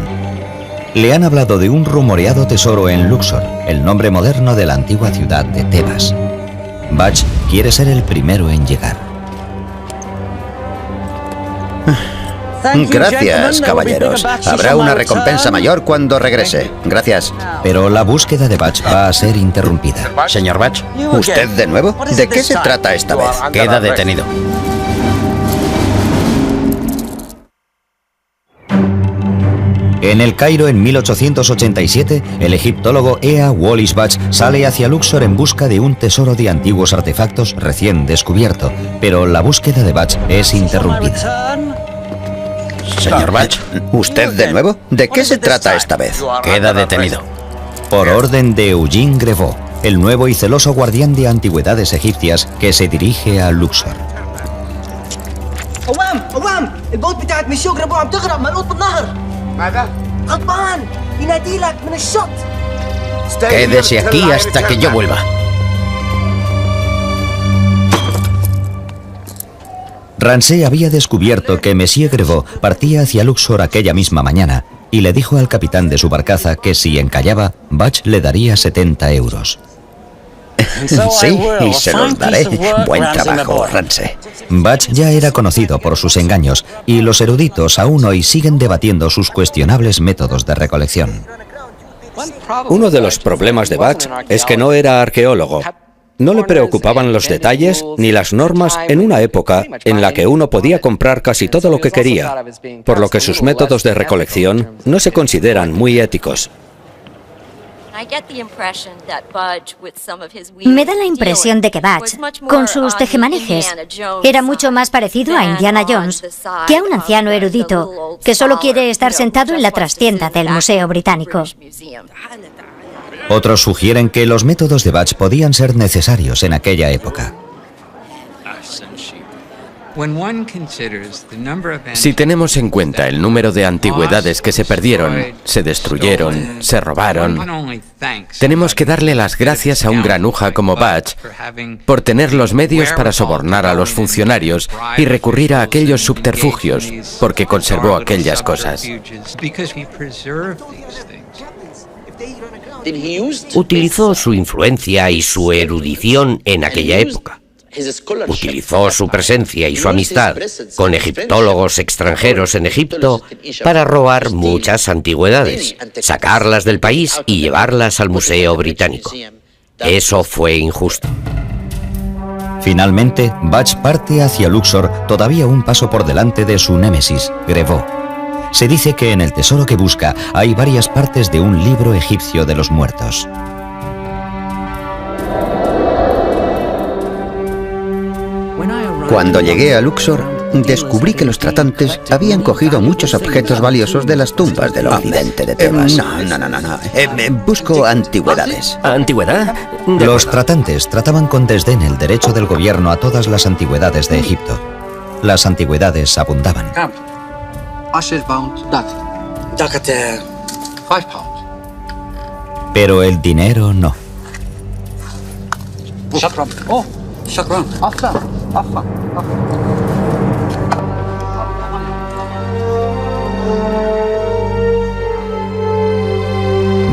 Le han hablado de un rumoreado tesoro en Luxor, el nombre moderno de la antigua ciudad de Tebas. Budge quiere ser el primero en llegar. Gracias, caballeros. Habrá una recompensa mayor cuando regrese. Gracias. Pero la búsqueda de Budge va a ser interrumpida. Señor Budge. ¿Usted de nuevo? ¿De qué se trata esta vez? Queda detenido. En el Cairo, en 1887, el egiptólogo Ea Wallis Budge sale hacia Luxor en busca de un tesoro de antiguos artefactos recién descubierto, pero la búsqueda de Budge es interrumpida. Señor Budge. ¿Usted de nuevo? ¿De qué se trata esta vez? Queda detenido. Por orden de Eugene Grevaux, el nuevo y celoso guardián de antigüedades egipcias que se dirige a Luxor. Quédese aquí hasta que yo vuelva. Ramsey había descubierto que Monsieur Grevaux partía hacia Luxor aquella misma mañana y le dijo al capitán de su barcaza que si encallaba, Budge le daría 70 euros. Sí, y se los daré. Buen trabajo, Ramsey. Budge ya era conocido por sus engaños y los eruditos aún hoy siguen debatiendo sus cuestionables métodos de recolección. Uno de los problemas de Budge es que no era arqueólogo. No le preocupaban los detalles ni las normas en una época en la que uno podía comprar casi todo lo que quería, por lo que sus métodos de recolección no se consideran muy éticos. Me da la impresión de que Butch, con sus tejemanejes, era mucho más parecido a Indiana Jones que a un anciano erudito que solo quiere estar sentado en la trastienda del Museo Británico. Otros sugieren que los métodos de Butch podían ser necesarios en aquella época. Si tenemos en cuenta el número de antigüedades que se perdieron, se destruyeron, se robaron, tenemos que darle las gracias a un granuja como Butch por tener los medios para sobornar a los funcionarios y recurrir a aquellos subterfugios, porque conservó aquellas cosas. Utilizó su influencia y su erudición en aquella época. Utilizó su presencia y su amistad con egiptólogos extranjeros en Egipto para robar muchas antigüedades, sacarlas del país y llevarlas al Museo Británico. Eso fue injusto. Finalmente, Butch parte hacia Luxor, todavía un paso por delante de su némesis, Grevaux. Se dice que en el tesoro que busca hay varias partes de un libro egipcio de los muertos. Cuando llegué a Luxor, descubrí que los tratantes habían cogido muchos objetos valiosos de las tumbas del occidente de Tebas. No. Busco antigüedades. ¿Antigüedad? Los tratantes trataban con desdén el derecho del gobierno a todas las antigüedades de Egipto. Las antigüedades abundaban. Pero el dinero no.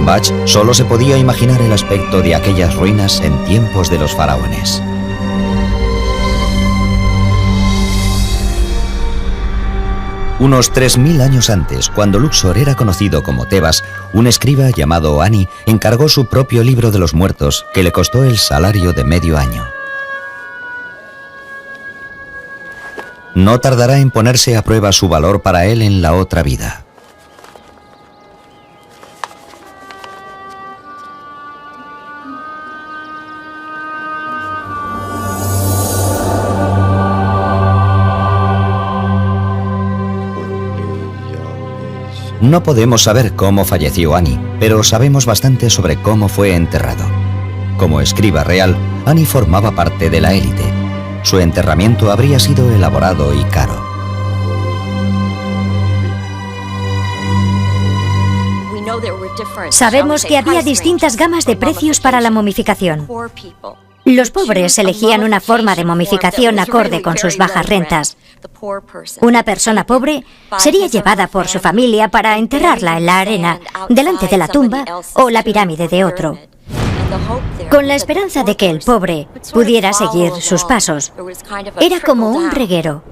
Butch solo se podía imaginar el aspecto de aquellas ruinas en tiempos de los faraones. Unos 3000 años antes, cuando Luxor era conocido como Tebas, un escriba llamado Ani encargó su propio libro de los muertos, que le costó el salario de medio año. No tardará en ponerse a prueba su valor para él en la otra vida. No podemos saber cómo falleció Ani, pero sabemos bastante sobre cómo fue enterrado. Como escriba real, Ani formaba parte de la élite. Su enterramiento habría sido elaborado y caro. Sabemos que había distintas gamas de precios para la momificación. Los pobres elegían una forma de momificación acorde con sus bajas rentas. Una persona pobre sería llevada por su familia para enterrarla en la arena, delante de la tumba o la pirámide de otro, con la esperanza de que el pobre pudiera seguir sus pasos. Era como un reguero.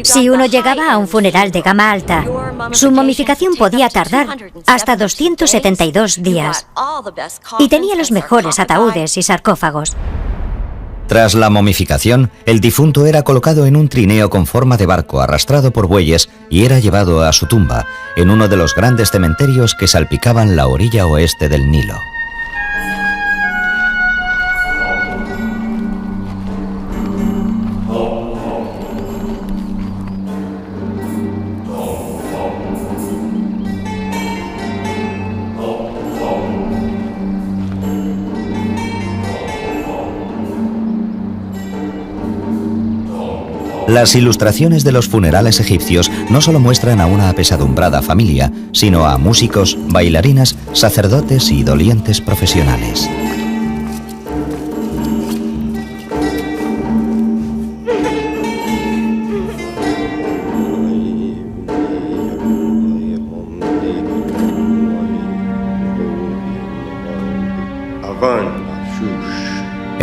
Si uno llegaba a un funeral de gama alta, su momificación podía tardar hasta 272 días y tenía los mejores ataúdes y sarcófagos. Tras la momificación, el difunto era colocado en un trineo con forma de barco arrastrado por bueyes y era llevado a su tumba, en uno de los grandes cementerios que salpicaban la orilla oeste del Nilo. Las ilustraciones de los funerales egipcios no solo muestran a una apesadumbrada familia, sino a músicos, bailarinas, sacerdotes y dolientes profesionales.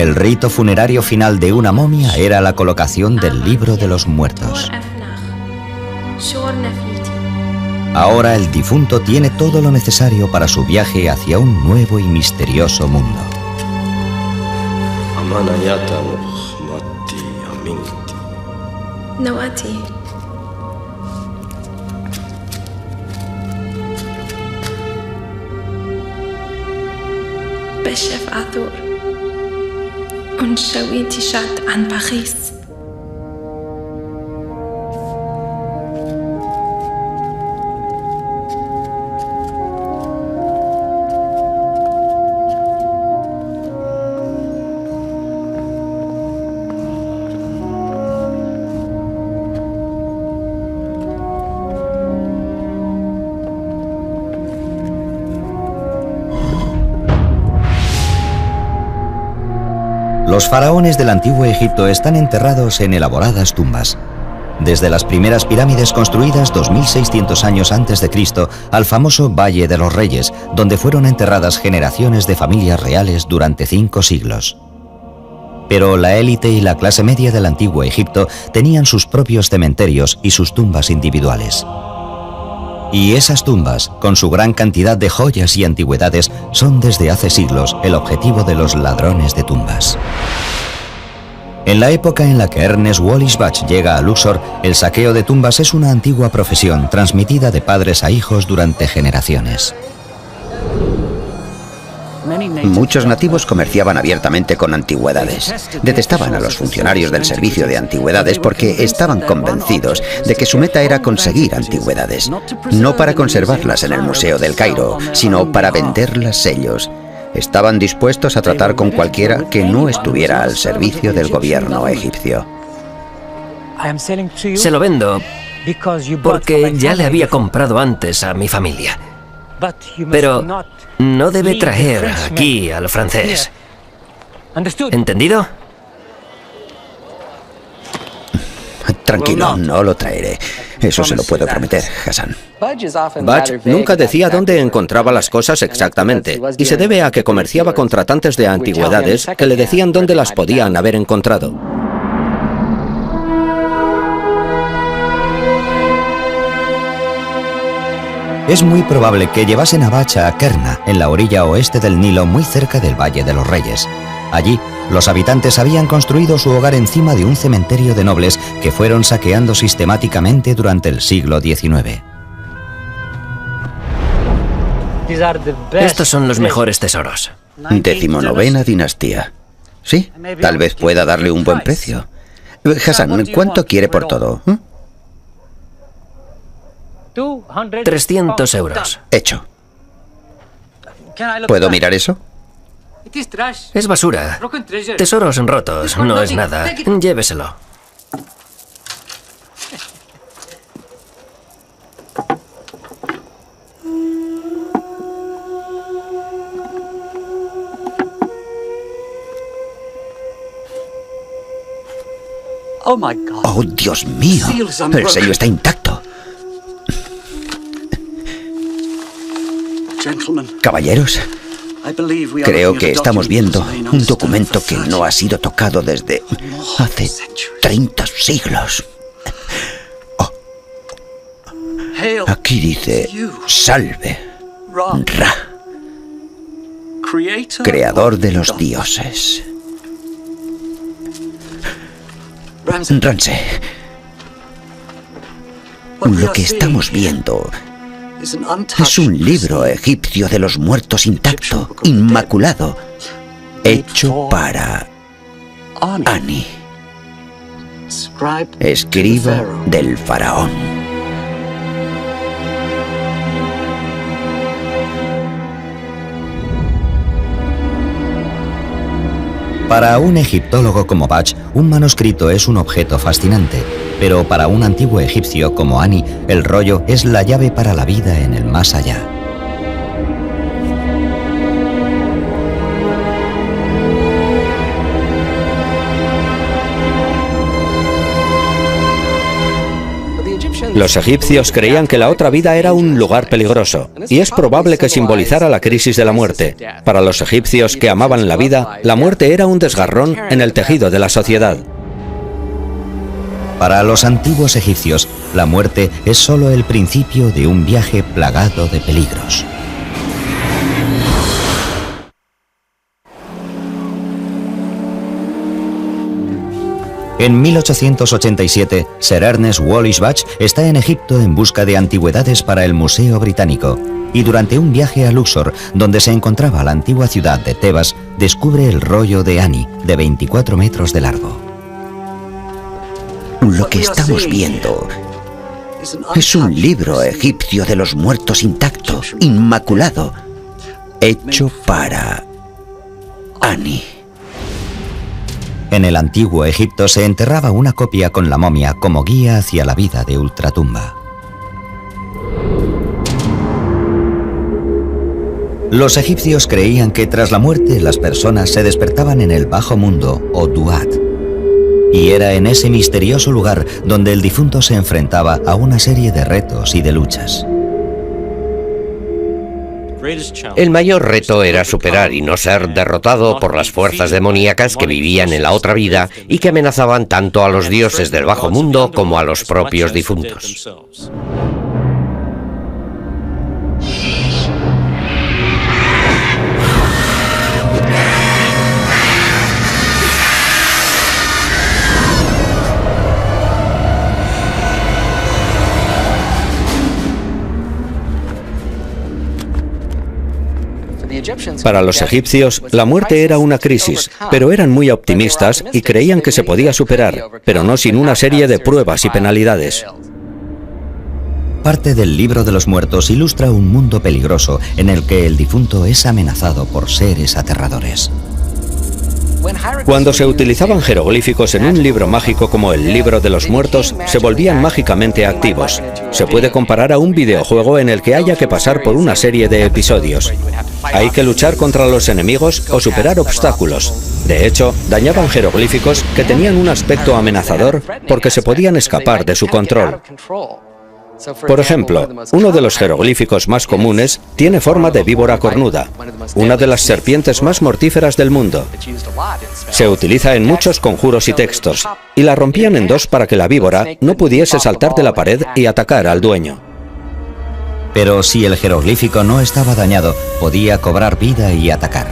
El rito funerario final de una momia era la colocación del libro de los muertos. Ahora el difunto tiene todo lo necesario para su viaje hacia un nuevo y misterioso mundo. نواتي بشف عثور ونشويتي شات عن بخيس Los faraones del antiguo Egipto están enterrados en elaboradas tumbas. Desde las primeras pirámides construidas 2600 años antes de Cristo al famoso Valle de los Reyes, donde fueron enterradas generaciones de familias reales durante 5 siglos. Pero la élite y la clase media del antiguo Egipto tenían sus propios cementerios y sus tumbas individuales. Y esas tumbas, con su gran cantidad de joyas y antigüedades, son desde hace siglos el objetivo de los ladrones de tumbas. En la época en la que Ernest Wallis Budge llega a Luxor, el saqueo de tumbas es una antigua profesión transmitida de padres a hijos durante generaciones. Muchos nativos comerciaban abiertamente con antigüedades. Detestaban a los funcionarios del servicio de antigüedades porque estaban convencidos de que su meta era conseguir antigüedades, no para conservarlas en el Museo del Cairo, sino para venderlas ellos. Estaban dispuestos a tratar con cualquiera que no estuviera al servicio del gobierno egipcio. Se lo vendo porque ya le había comprado antes a mi familia. Pero no debe traer aquí al francés. ¿Entendido? Tranquilo, no lo traeré. Eso se lo puedo prometer, Hassan. Budge nunca decía dónde encontraba las cosas exactamente, y se debe a que comerciaba con tratantes de antigüedades que le decían dónde las podían haber encontrado. Es muy probable que llevasen a Budge a Kerna, en la orilla oeste del Nilo, muy cerca del Valle de los Reyes. Allí, los habitantes habían construido su hogar encima de un cementerio de nobles que fueron saqueando sistemáticamente durante el siglo XIX. Estos son los mejores tesoros. 19ª dinastía. Sí, tal vez pueda darle un buen precio. Hassan, ¿cuánto quiere por todo? 300 euros. Hecho. ¿Puedo mirar eso? Es basura. Tesoros rotos, no es nada. Lléveselo. ¡Oh, Dios mío! El sello está intacto. Caballeros, creo que estamos viendo un documento que no ha sido tocado desde hace 30 siglos. Oh. Aquí dice, salve, Ra, creador de los dioses. Ramsey, lo que estamos viendo es un libro egipcio de los muertos intacto, inmaculado, hecho para Ani, escriba del faraón. Para un egiptólogo como Budge, un manuscrito es un objeto fascinante, pero para un antiguo egipcio como Ani, el rollo es la llave para la vida en el más allá. Los egipcios creían que la otra vida era un lugar peligroso, y es probable que simbolizara la crisis de la muerte. Para los egipcios que amaban la vida, la muerte era un desgarrón en el tejido de la sociedad. Para los antiguos egipcios, la muerte es solo el principio de un viaje plagado de peligros. En 1887, Sir Ernest Wallis Budge está en Egipto en busca de antigüedades para el Museo Británico, y durante un viaje a Luxor, donde se encontraba la antigua ciudad de Tebas, descubre el rollo de Ani, de 24 metros de largo. Lo que estamos viendo es un libro egipcio de los muertos intacto, inmaculado, hecho para Ani. En el antiguo Egipto se enterraba una copia con la momia como guía hacia la vida de ultratumba. Los egipcios creían que tras la muerte las personas se despertaban en el bajo mundo o Duat. Y era en ese misterioso lugar donde el difunto se enfrentaba a una serie de retos y de luchas. El mayor reto era superar y no ser derrotado por las fuerzas demoníacas que vivían en la otra vida y que amenazaban tanto a los dioses del bajo mundo como a los propios difuntos. Para los egipcios, la muerte era una crisis, pero eran muy optimistas y creían que se podía superar, pero no sin una serie de pruebas y penalidades. Parte del Libro de los Muertos ilustra un mundo peligroso en el que el difunto es amenazado por seres aterradores. Cuando se utilizaban jeroglíficos en un libro mágico como el Libro de los Muertos, se volvían mágicamente activos. Se puede comparar a un videojuego en el que haya que pasar por una serie de episodios. Hay que luchar contra los enemigos o superar obstáculos. De hecho, dañaban jeroglíficos que tenían un aspecto amenazador porque se podían escapar de su control. Por ejemplo, uno de los jeroglíficos más comunes tiene forma de víbora cornuda, una de las serpientes más mortíferas del mundo. Se utiliza en muchos conjuros y textos, y la rompían en dos para que la víbora no pudiese saltar de la pared y atacar al dueño. Pero si el jeroglífico no estaba dañado, podía cobrar vida y atacar.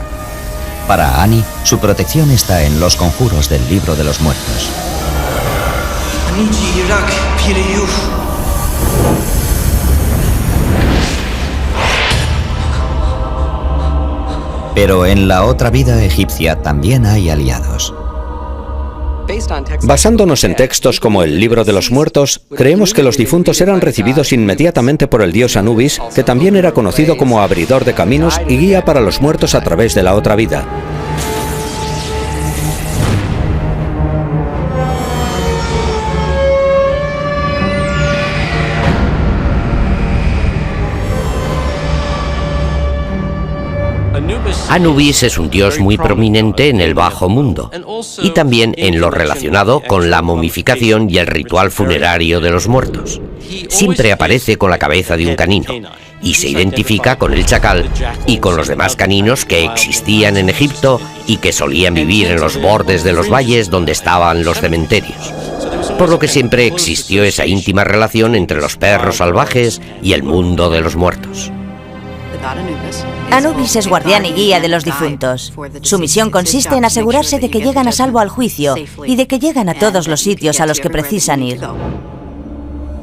Para Ani, su protección está en los conjuros del Libro de los Muertos. Pero en la otra vida egipcia también hay aliados. Basándonos en textos como el Libro de los Muertos, creemos que los difuntos eran recibidos inmediatamente por el dios Anubis, que también era conocido como abridor de caminos y guía para los muertos a través de la otra vida. Anubis es un dios muy prominente en el bajo mundo y también en lo relacionado con la momificación y el ritual funerario de los muertos. Siempre aparece con la cabeza de un canino y se identifica con el chacal y con los demás caninos que existían en Egipto y que solían vivir en los bordes de los valles donde estaban los cementerios. Por lo que siempre existió esa íntima relación entre los perros salvajes y el mundo de los muertos. Anubis es guardián y guía de los difuntos. Su misión consiste en asegurarse de que llegan a salvo al juicio y de que llegan a todos los sitios a los que precisan ir.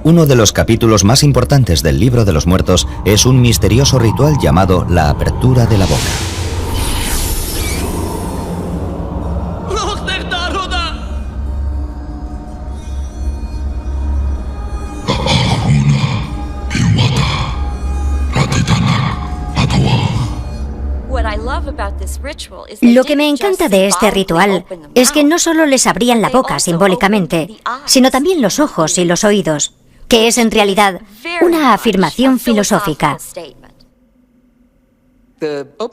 Uno de los capítulos más importantes del Libro de los Muertos es un misterioso ritual llamado la apertura de la boca. Lo que me encanta de este ritual es que no solo les abrían la boca simbólicamente, sino también los ojos y los oídos, que es en realidad una afirmación filosófica.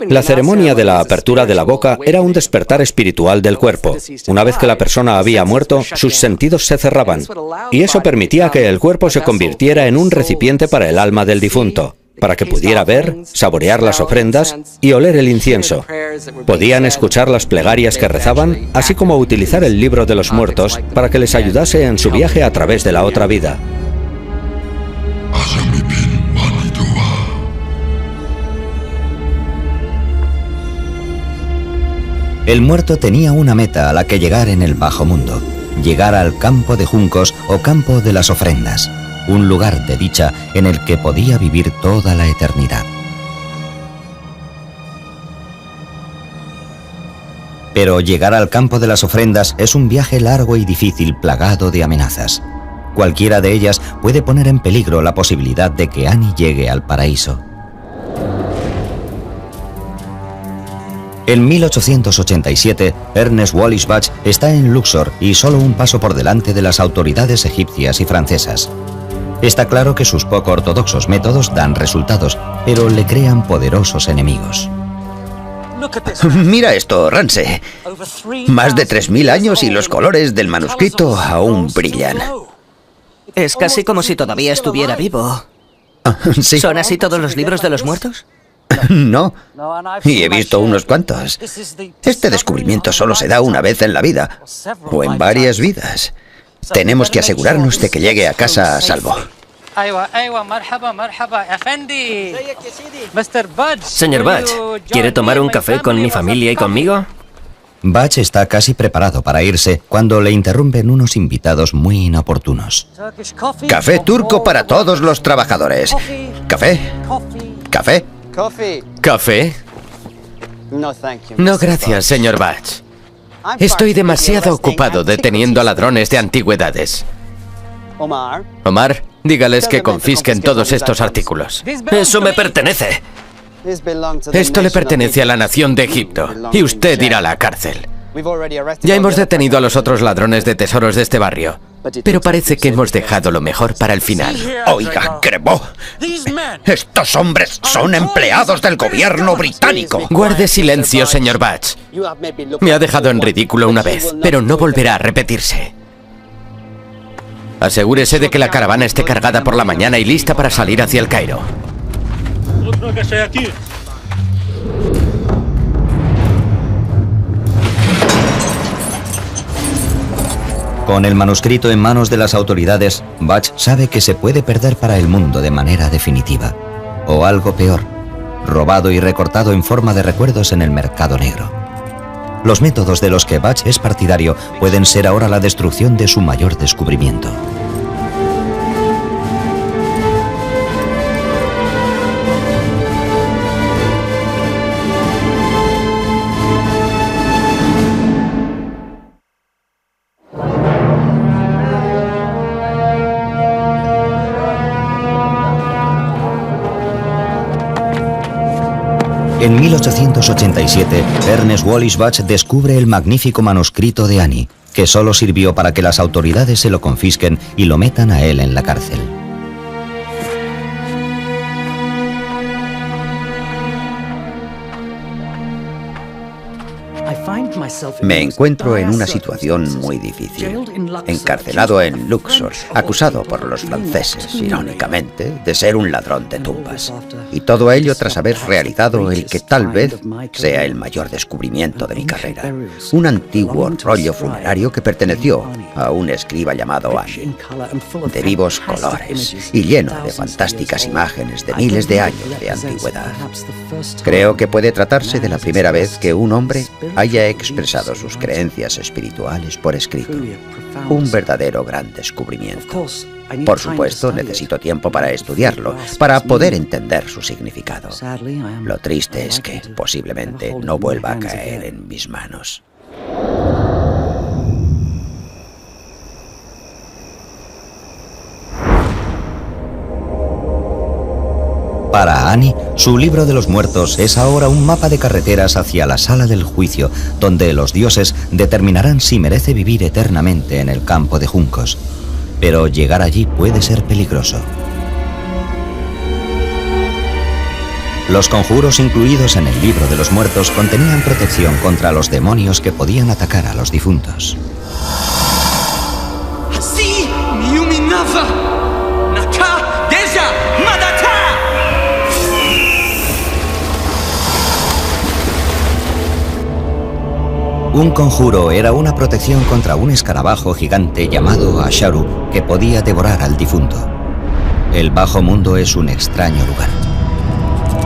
La ceremonia de la apertura de la boca era un despertar espiritual del cuerpo. Una vez que la persona había muerto, sus sentidos se cerraban, y eso permitía que el cuerpo se convirtiera en un recipiente para el alma del difunto, para que pudiera ver, saborear las ofrendas y oler el incienso. Podían escuchar las plegarias que rezaban, así como utilizar el Libro de los Muertos para que les ayudase en su viaje a través de la otra vida. El muerto tenía una meta a la que llegar en el bajo mundo, llegar al campo de juncos o campo de las ofrendas, un lugar de dicha en el que podía vivir toda la eternidad. Pero llegar al campo de las ofrendas es un viaje largo y difícil, plagado de amenazas. Cualquiera de ellas puede poner en peligro la posibilidad de que Annie llegue al paraíso. En 1887, Ernest Wallis Budge está en Luxor y solo un paso por delante de las autoridades egipcias y francesas. Está claro que sus poco ortodoxos métodos dan resultados, pero le crean poderosos enemigos. Mira esto, Ramsey. Más de 3000 años y los colores del manuscrito aún brillan. Es casi como si todavía estuviera vivo. Sí. ¿Son así todos los libros de los muertos? No, y he visto unos cuantos. Este descubrimiento solo se da una vez en la vida, o en varias vidas. Tenemos que asegurarnos de que llegue a casa a salvo. Señor Budge, ¿quiere tomar un café con mi familia y conmigo? Budge está casi preparado para irse cuando le interrumpen unos invitados muy inoportunos. Café turco para todos los trabajadores. ¿Café? ¿Café? ¿Café? No, gracias, señor Budge. Estoy demasiado ocupado deteniendo a ladrones de antigüedades. Omar, dígales que confisquen todos estos artículos. Eso me pertenece. Esto le pertenece a la nación de Egipto y usted irá a la cárcel. Ya hemos detenido a los otros ladrones de tesoros de este barrio, pero parece que hemos dejado lo mejor para el final. Oiga, Crebo, estos hombres son empleados del gobierno británico. Guarde silencio, señor Budge. Me ha dejado en ridículo una vez, pero no volverá a repetirse. Asegúrese de que la caravana esté cargada por la mañana y lista para salir hacia el Cairo. Con el manuscrito en manos de las autoridades, Budge sabe que se puede perder para el mundo de manera definitiva. O algo peor, robado y recortado en forma de recuerdos en el mercado negro. Los métodos de los que Budge es partidario pueden ser ahora la destrucción de su mayor descubrimiento. En 1887, Ernest Wallis Budge descubre el magnífico manuscrito de Annie, que solo sirvió para que las autoridades se lo confisquen y lo metan a él en la cárcel. Me encuentro en una situación muy difícil. Encarcelado en Luxor, acusado por los franceses, irónicamente, de ser un ladrón de tumbas. Y todo ello tras haber realizado el que tal vez sea el mayor descubrimiento de mi carrera. Un antiguo rollo funerario que perteneció a un escriba llamado Annie, de vivos colores y lleno de fantásticas imágenes de miles de años de antigüedad. Creo que puede tratarse de la primera vez que un hombre haya expresado sus creencias espirituales por escrito. Un verdadero gran descubrimiento. Por supuesto, necesito tiempo para estudiarlo, para poder entender su significado. Lo triste es que posiblemente no vuelva a caer en mis manos. Para Annie, su libro de los muertos es ahora un mapa de carreteras hacia la sala del juicio, donde los dioses determinarán si merece vivir eternamente en el campo de juncos. Pero llegar allí puede ser peligroso. Los conjuros incluidos en el libro de los muertos contenían protección contra los demonios que podían atacar a los difuntos. Un conjuro era una protección contra un escarabajo gigante llamado Asharu que podía devorar al difunto. El bajo mundo es un extraño lugar.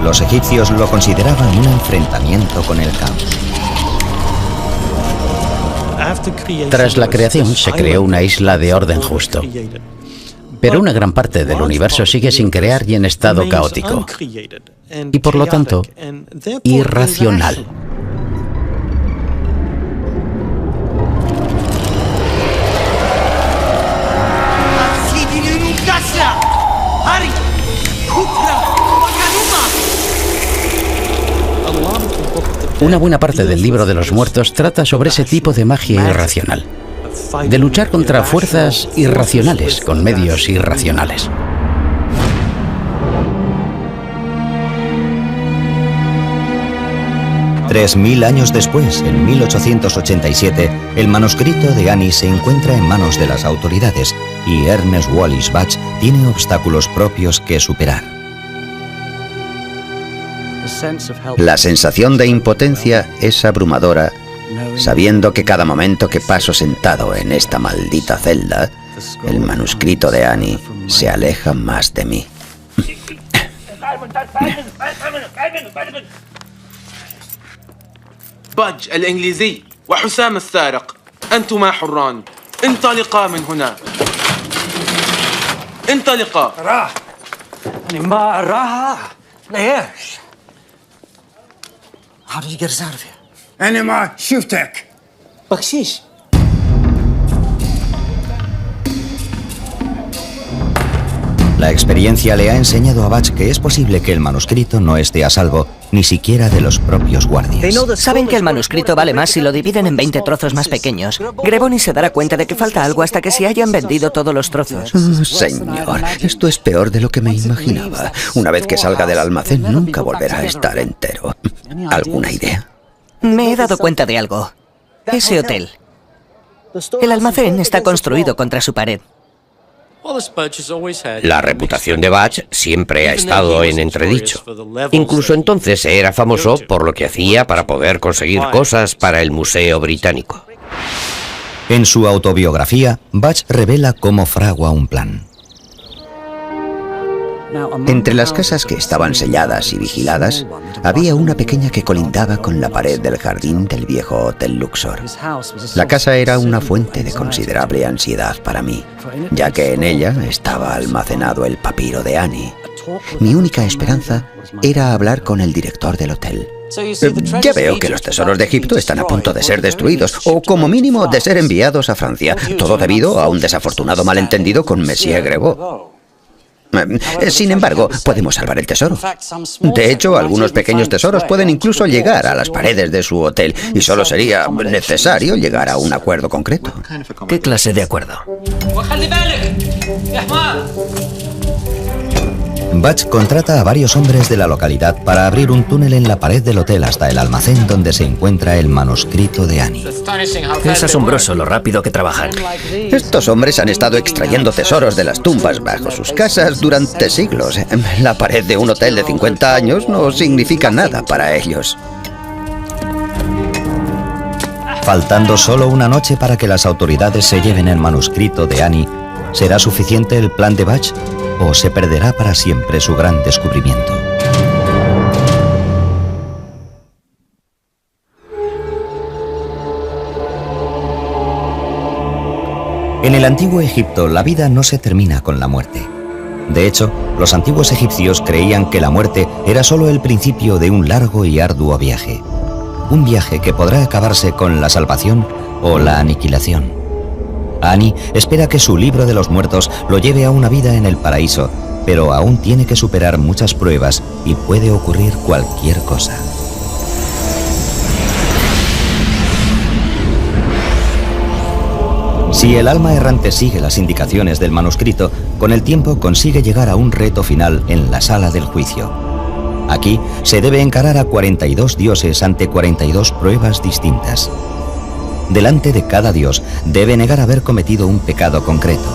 Los egipcios lo consideraban un enfrentamiento con el caos. Tras la creación se creó una isla de orden justo. Pero una gran parte del universo sigue sin crear y en estado caótico. Y por lo tanto, irracional. Una buena parte del libro de los muertos trata sobre ese tipo de magia irracional. De luchar contra fuerzas irracionales con medios irracionales. $3000 años después, en 1887, el manuscrito de Annie se encuentra en manos de las autoridades y Ernest Wallis Bach tiene obstáculos propios que superar. La sensación de impotencia es abrumadora, sabiendo que cada momento que paso sentado en esta maldita celda, el manuscrito de Annie se aleja más de mí. بادج الإنجليزي وحسام السارق أنتما حران انطلقا من هنا انطلقا راح ما راح ليش هذه قرزارفة أنا ما شفتك بخشيش La experiencia le ha enseñado a Bach que es posible que el manuscrito no esté a salvo, ni siquiera de los propios guardias. Saben que el manuscrito vale más si lo dividen en 20 trozos más pequeños. Greboni se dará cuenta de que falta algo hasta que se hayan vendido todos los trozos. Oh, señor, esto es peor de lo que me imaginaba. Una vez que salga del almacén, nunca volverá a estar entero. ¿Alguna idea? Me he dado cuenta de algo. Ese hotel. El almacén está construido contra su pared. La reputación de Bach siempre ha estado en entredicho. Incluso entonces era famoso por lo que hacía para poder conseguir cosas para el Museo Británico. En su autobiografía, Bach revela cómo fragua un plan. Entre las casas que estaban selladas y vigiladas, había una pequeña que colindaba con la pared del jardín del viejo Hotel Luxor. La casa era una fuente de considerable ansiedad para mí, ya que en ella estaba almacenado el papiro de Annie. Mi única esperanza era hablar con el director del hotel. Ya veo que los tesoros de Egipto están a punto de ser destruidos, o como mínimo de ser enviados a Francia, todo debido a un desafortunado malentendido con Monsieur Grevaux. Sin embargo, podemos salvar el tesoro. De hecho, algunos pequeños tesoros pueden incluso llegar a las paredes de su hotel, y solo sería necesario llegar a un acuerdo concreto. ¿Qué clase de acuerdo? Bach contrata a varios hombres de la localidad para abrir un túnel en la pared del hotel hasta el almacén donde se encuentra el manuscrito de Annie. Es asombroso lo rápido que trabajan. Estos hombres han estado extrayendo tesoros de las tumbas bajo sus casas durante siglos. La pared de un hotel de 50 años no significa nada para ellos. Faltando solo una noche para que las autoridades se lleven el manuscrito de Annie, ¿será suficiente el plan de Bach o se perderá para siempre su gran descubrimiento? En el antiguo Egipto, la vida no se termina con la muerte. De hecho, los antiguos egipcios creían que la muerte era solo el principio de un largo y arduo viaje. Un viaje que podrá acabarse con la salvación o la aniquilación. Annie espera que su libro de los muertos lo lleve a una vida en el paraíso, pero aún tiene que superar muchas pruebas y puede ocurrir cualquier cosa. Si el alma errante sigue las indicaciones del manuscrito, con el tiempo consigue llegar a un reto final en la sala del juicio. Aquí se debe encarar a 42 dioses ante 42 pruebas distintas. Delante de cada dios debe negar haber cometido un pecado concreto.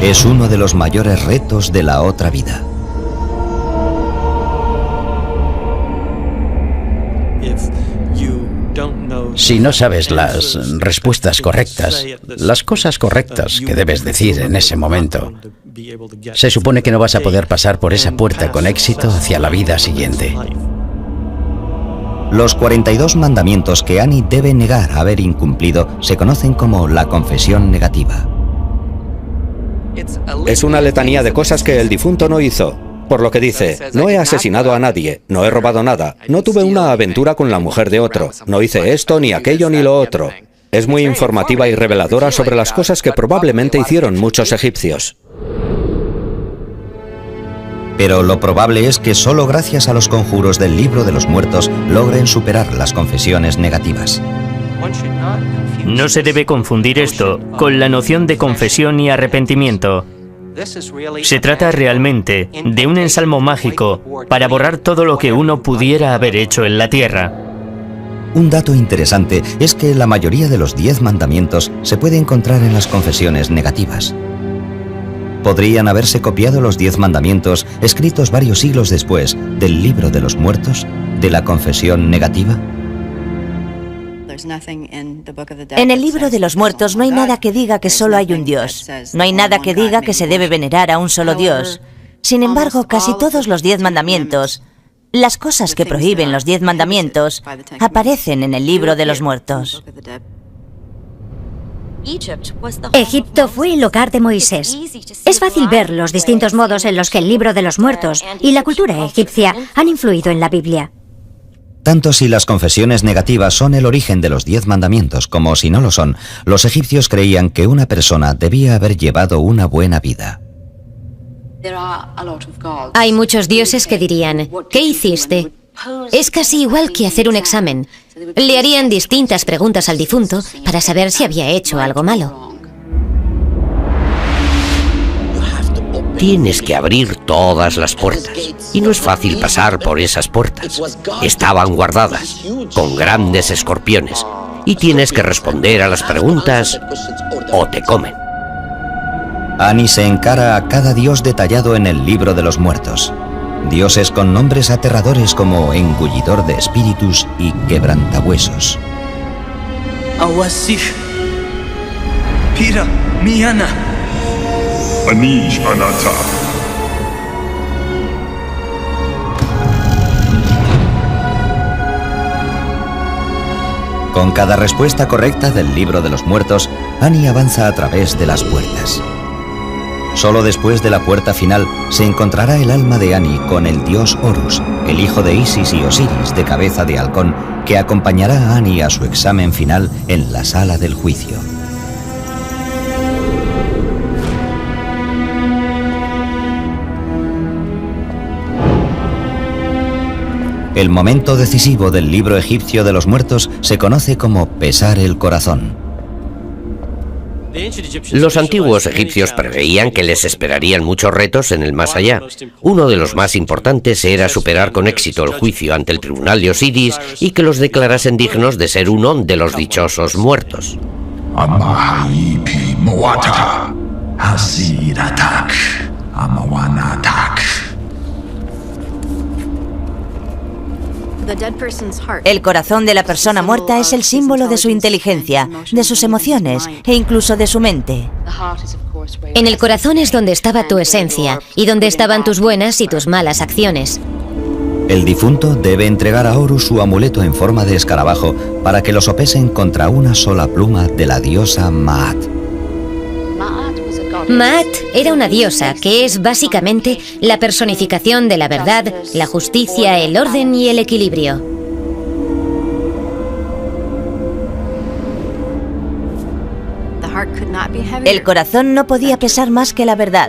Es uno de los mayores retos de la otra vida. Si no sabes las respuestas correctas, las cosas correctas que debes decir en ese momento, se supone que no vas a poder pasar por esa puerta con éxito hacia la vida siguiente. Los 42 mandamientos que Annie debe negar haber incumplido se conocen como la confesión negativa. Es una letanía de cosas que el difunto no hizo. Por lo que dice, no he asesinado a nadie, no he robado nada, no tuve una aventura con la mujer de otro, no hice esto, ni aquello, ni lo otro. Es muy informativa y reveladora sobre las cosas que probablemente hicieron muchos egipcios. Pero lo probable es que solo gracias a los conjuros del libro de los muertos logren superar las confesiones negativas. No se debe confundir esto con la noción de confesión y arrepentimiento. Se trata realmente de un ensalmo mágico para borrar todo lo que uno pudiera haber hecho en la tierra. Un dato interesante es que la mayoría de los 10 mandamientos se puede encontrar en las confesiones negativas. ¿Podrían haberse copiado los 10 mandamientos escritos varios siglos después del libro de los muertos, de la confesión negativa? En el libro de los muertos no hay nada que diga que solo hay un Dios. No hay nada que diga que se debe venerar a un solo Dios. Sin embargo, casi todos los 10 mandamientos, las cosas que prohíben los 10 mandamientos, aparecen en el libro de los muertos. Egipto fue el hogar de Moisés. Es fácil ver los distintos modos en los que el libro de los muertos y la cultura egipcia han influido en la Biblia. Tanto si las confesiones negativas son el origen de los 10 mandamientos como si no lo son, los egipcios creían que una persona debía haber llevado una buena vida. Hay muchos dioses que dirían, ¿qué hiciste? Es casi igual que hacer un examen. Le harían distintas preguntas al difunto para saber si había hecho algo malo. Tienes que abrir todas las puertas. Y no es fácil pasar por esas puertas. Estaban guardadas, con grandes escorpiones. Y tienes que responder a las preguntas o te comen. Annie se encara a cada dios detallado en el libro de los muertos. Dioses con nombres aterradores como engullidor de espíritus y quebrantahuesos. Awasif. Pira Miana. Anish Anata. Con cada respuesta correcta del libro de los muertos, Annie avanza a través de las puertas. Solo después de la puerta final se encontrará el alma de Annie con el dios Horus, el hijo de Isis y Osiris de cabeza de halcón, que acompañará a Annie a su examen final en la sala del juicio. El momento decisivo del libro egipcio de los muertos se conoce como pesar el corazón. Los antiguos egipcios preveían que les esperarían muchos retos en el más allá. Uno de los más importantes era superar con éxito el juicio ante el tribunal de Osiris y que los declarasen dignos de ser uno de los dichosos muertos. El corazón de la persona muerta es el símbolo de su inteligencia, de sus emociones e incluso de su mente. En el corazón es donde estaba tu esencia y donde estaban tus buenas y tus malas acciones. El difunto debe entregar a Horus su amuleto en forma de escarabajo para que lo sopesen contra una sola pluma de la diosa Maat. Maat era una diosa que es básicamente la personificación de la verdad, la justicia, el orden y el equilibrio. El corazón no podía pesar más que la verdad,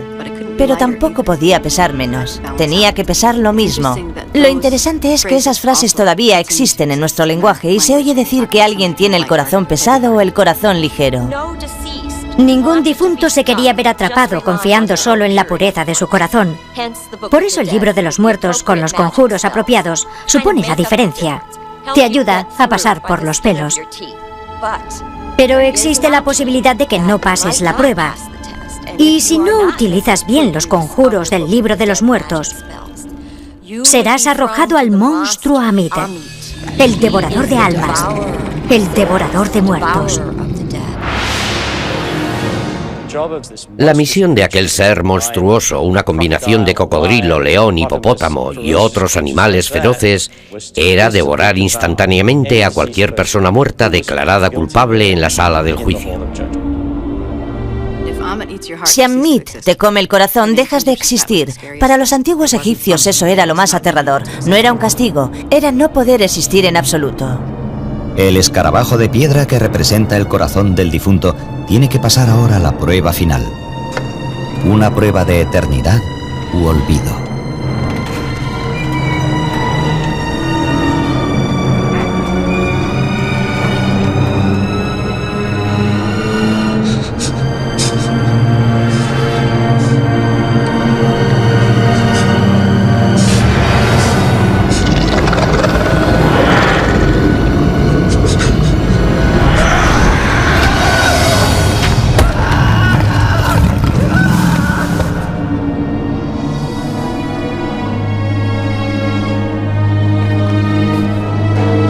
pero tampoco podía pesar menos. Tenía que pesar lo mismo. Lo interesante es que esas frases todavía existen en nuestro lenguaje y se oye decir que alguien tiene el corazón pesado o el corazón ligero. Ningún difunto se quería ver atrapado confiando solo en la pureza de su corazón. Por eso el libro de los muertos, con los conjuros apropiados, supone la diferencia. Te ayuda a pasar por los pelos. Pero existe la posibilidad de que no pases la prueba. Y si no utilizas bien los conjuros del libro de los muertos, serás arrojado al monstruo Amit, el devorador de almas, el devorador de muertos. La misión de aquel ser monstruoso, una combinación de cocodrilo, león, hipopótamo y otros animales feroces, era devorar instantáneamente a cualquier persona muerta declarada culpable en la sala del juicio. Si Ammit te come el corazón, dejas de existir. Para los antiguos egipcios eso era lo más aterrador. No era un castigo, era no poder existir en absoluto. El escarabajo de piedra que representa el corazón del difunto tiene que pasar ahora a la prueba final. Una prueba de eternidad u olvido.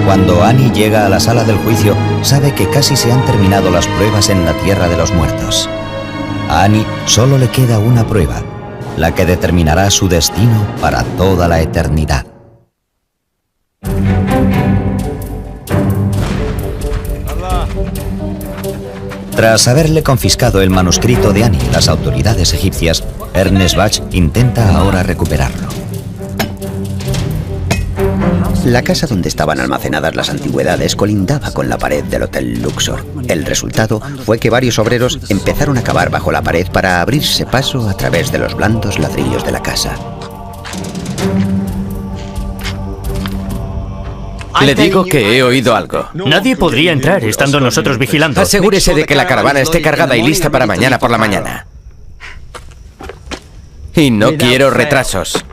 Cuando Annie llega a la sala del juicio, sabe que casi se han terminado las pruebas en la tierra de los muertos. A Annie solo le queda una prueba, la que determinará su destino para toda la eternidad. Tras haberle confiscado el manuscrito de Annie las autoridades egipcias, Ernest Bach intenta ahora recuperarlo. La casa donde estaban almacenadas las antigüedades colindaba con la pared del Hotel Luxor. El resultado fue que varios obreros empezaron a cavar bajo la pared para abrirse paso a través de los blandos ladrillos de la casa. Le digo que he oído algo. Nadie podría entrar estando nosotros vigilando. Asegúrese de que la caravana esté cargada y lista para mañana por la mañana. Y no quiero retrasos.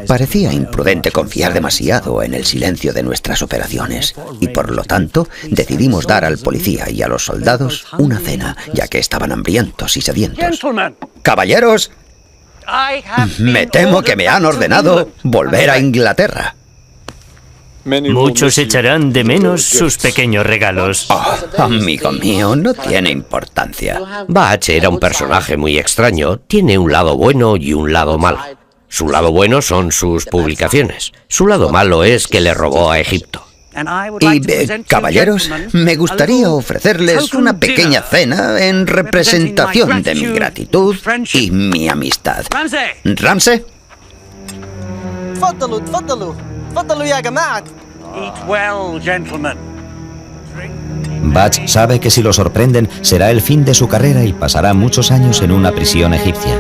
Parecía imprudente confiar demasiado en el silencio de nuestras operaciones y por lo tanto decidimos dar al policía y a los soldados una cena, ya que estaban hambrientos y sedientos. ¡Caballeros! Me temo que me han ordenado volver a Inglaterra. Muchos echarán de menos sus pequeños regalos. Oh, amigo mío, no tiene importancia. Bach era un personaje muy extraño. Tiene un lado bueno y un lado malo. Su lado bueno son sus publicaciones. Su lado malo es que le robó a Egipto. Y, caballeros, me gustaría ofrecerles una pequeña cena en representación de mi gratitud y mi amistad. ¿Ramsey? Bach sabe que si lo sorprenden será el fin de su carrera y pasará muchos años en una prisión egipcia.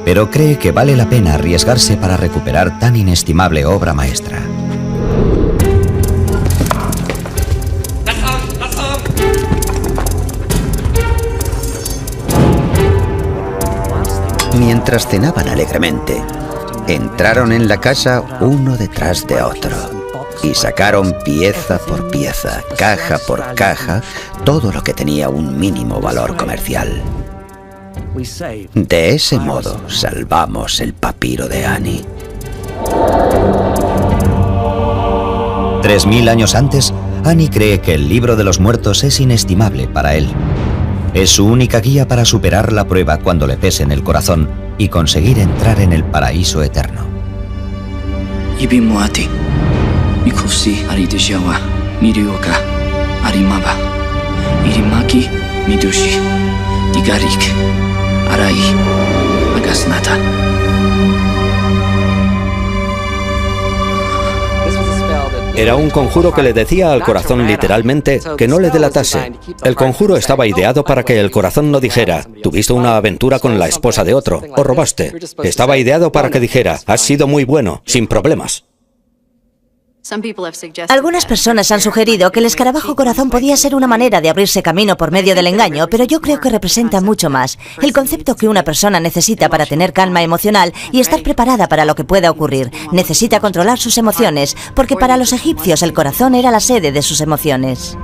Pero cree que vale la pena arriesgarse para recuperar tan inestimable obra maestra. Mientras cenaban alegremente, entraron en la casa uno detrás de otro y sacaron pieza por pieza, caja por caja, todo lo que tenía un mínimo valor comercial. De ese modo salvamos el papiro de Annie. 3000 años antes, Annie cree que el libro de los muertos es inestimable para él. Es su única guía para superar la prueba cuando le pese en el corazón y conseguir entrar en el paraíso eterno. Era un conjuro que le decía al corazón literalmente que no le delatase. El conjuro estaba ideado para que el corazón no dijera, tuviste una aventura con la esposa de otro, o robaste. Estaba ideado para que dijera, has sido muy bueno, sin problemas. Algunas personas han sugerido que el escarabajo corazón podía ser una manera de abrirse camino por medio del engaño, pero yo creo que representa mucho más. El concepto que una persona necesita para tener calma emocional y estar preparada para lo que pueda ocurrir. Necesita controlar sus emociones, porque para los egipcios el corazón era la sede de sus emociones.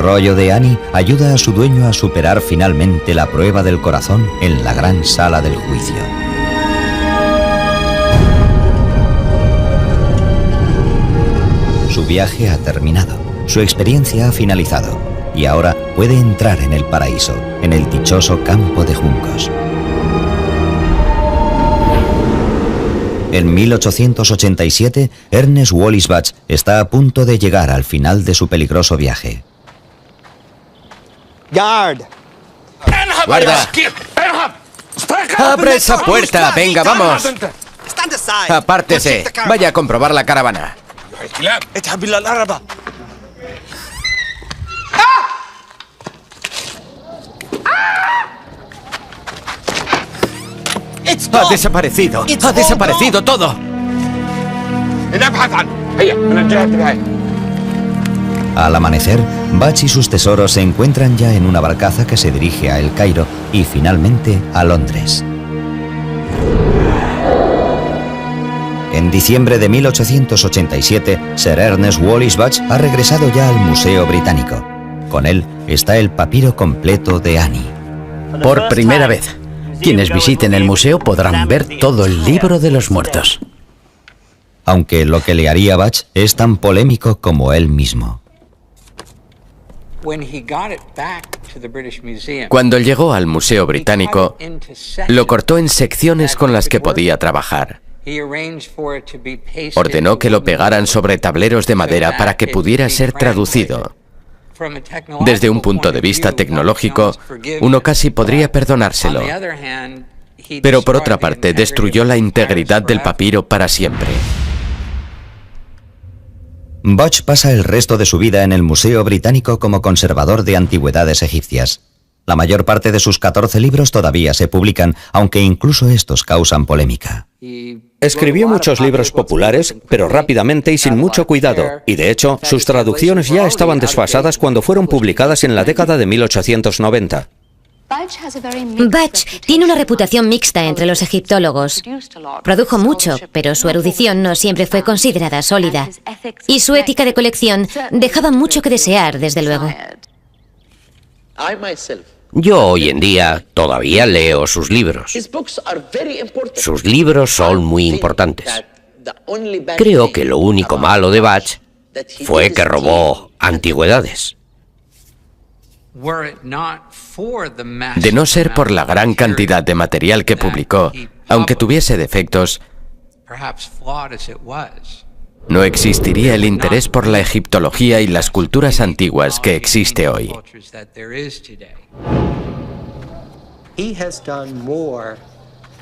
rollo de Annie ayuda a su dueño a superar finalmente la prueba del corazón en la gran sala del juicio. Su viaje ha terminado, su experiencia ha finalizado y ahora puede entrar en el paraíso, en el dichoso campo de juncos. En 1887, Ernest Wallis Budge está a punto de llegar al final de su peligroso viaje. ¡Guarda! ¡Abre esa puerta! ¡Venga, vamos! ¡Apártese! Vaya a comprobar la caravana. ¡Ha desaparecido! ¡Ha desaparecido todo! Al amanecer, Budge y sus tesoros se encuentran ya en una barcaza que se dirige a El Cairo y finalmente a Londres. En diciembre de 1887, Sir Ernest Wallis Budge ha regresado ya al Museo Británico. Con él está el papiro completo de Annie. Por primera vez, quienes visiten el museo podrán ver todo el libro de los muertos. Aunque lo que le haría Budge es tan polémico como él mismo. Cuando llegó al Museo Británico, lo cortó en secciones con las que podía trabajar. Ordenó que lo pegaran sobre tableros de madera para que pudiera ser traducido. Desde un punto de vista tecnológico, uno casi podría perdonárselo. Pero por otra parte, destruyó la integridad del papiro para siempre. Budge pasa el resto de su vida en el Museo Británico como conservador de antigüedades egipcias. La mayor parte de sus 14 libros todavía se publican, aunque incluso estos causan polémica. Escribió muchos libros populares, pero rápidamente y sin mucho cuidado, y de hecho, sus traducciones ya estaban desfasadas cuando fueron publicadas en la década de 1890. Budge tiene una reputación mixta entre los egiptólogos. Produjo mucho, pero su erudición no siempre fue considerada sólida. Y su ética de colección dejaba mucho que desear, desde luego. Yo hoy en día todavía leo sus libros. Sus libros son muy importantes. Creo que lo único malo de Budge fue que robó antigüedades. De no ser por la gran cantidad de material que publicó, aunque tuviese defectos, no existiría el interés por la egiptología y las culturas antiguas que existe hoy.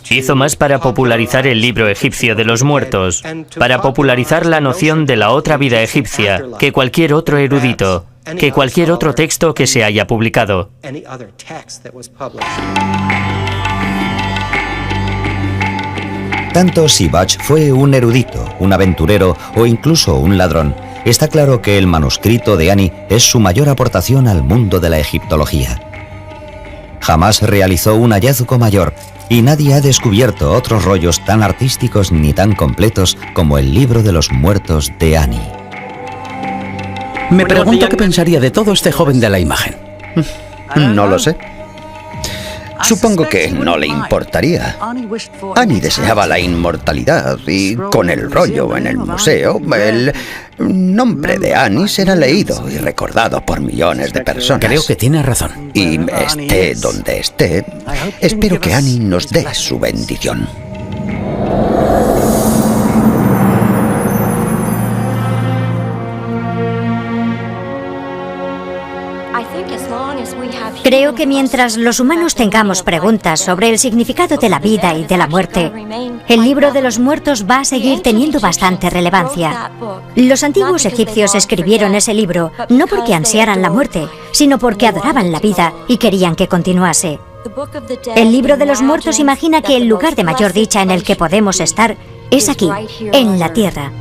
Hizo más para popularizar el libro egipcio de los muertos, para popularizar la noción de la otra vida egipcia, que cualquier otro erudito, que cualquier otro texto que se haya publicado. Tanto si Budge fue un erudito, un aventurero o incluso un ladrón, está claro que el manuscrito de Annie es su mayor aportación al mundo de la egiptología. Jamás realizó un hallazgo mayor y nadie ha descubierto otros rollos tan artísticos ni tan completos como el libro de los muertos de Annie. Me pregunto qué pensaría de todo este joven de la imagen. No lo sé. Supongo que no le importaría. Annie deseaba la inmortalidad y con el rollo en el museo, el nombre de Annie será leído y recordado por millones de personas. Creo que tiene razón. Y esté donde esté, espero que Annie nos dé su bendición. Creo que mientras los humanos tengamos preguntas sobre el significado de la vida y de la muerte, el libro de los muertos va a seguir teniendo bastante relevancia. Los antiguos egipcios escribieron ese libro no porque ansiaran la muerte, sino porque adoraban la vida y querían que continuase. El libro de los muertos imagina que el lugar de mayor dicha en el que podemos estar es aquí, en la tierra.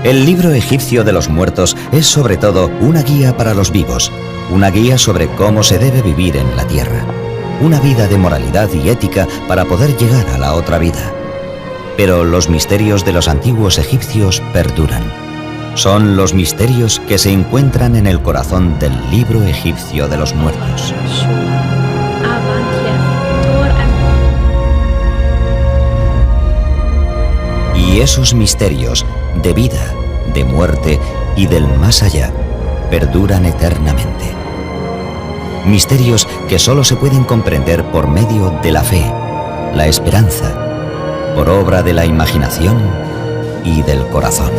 El libro egipcio de los muertos es sobre todo una guía para los vivos, una guía sobre cómo se debe vivir en la tierra, una vida de moralidad y ética para poder llegar a la otra vida. Pero los misterios de los antiguos egipcios perduran. Son los misterios que se encuentran en el corazón del libro egipcio de los muertos. Y esos misterios de vida, de muerte y del más allá perduran eternamente. Misterios que solo se pueden comprender por medio de la fe, la esperanza, por obra de la imaginación y del corazón.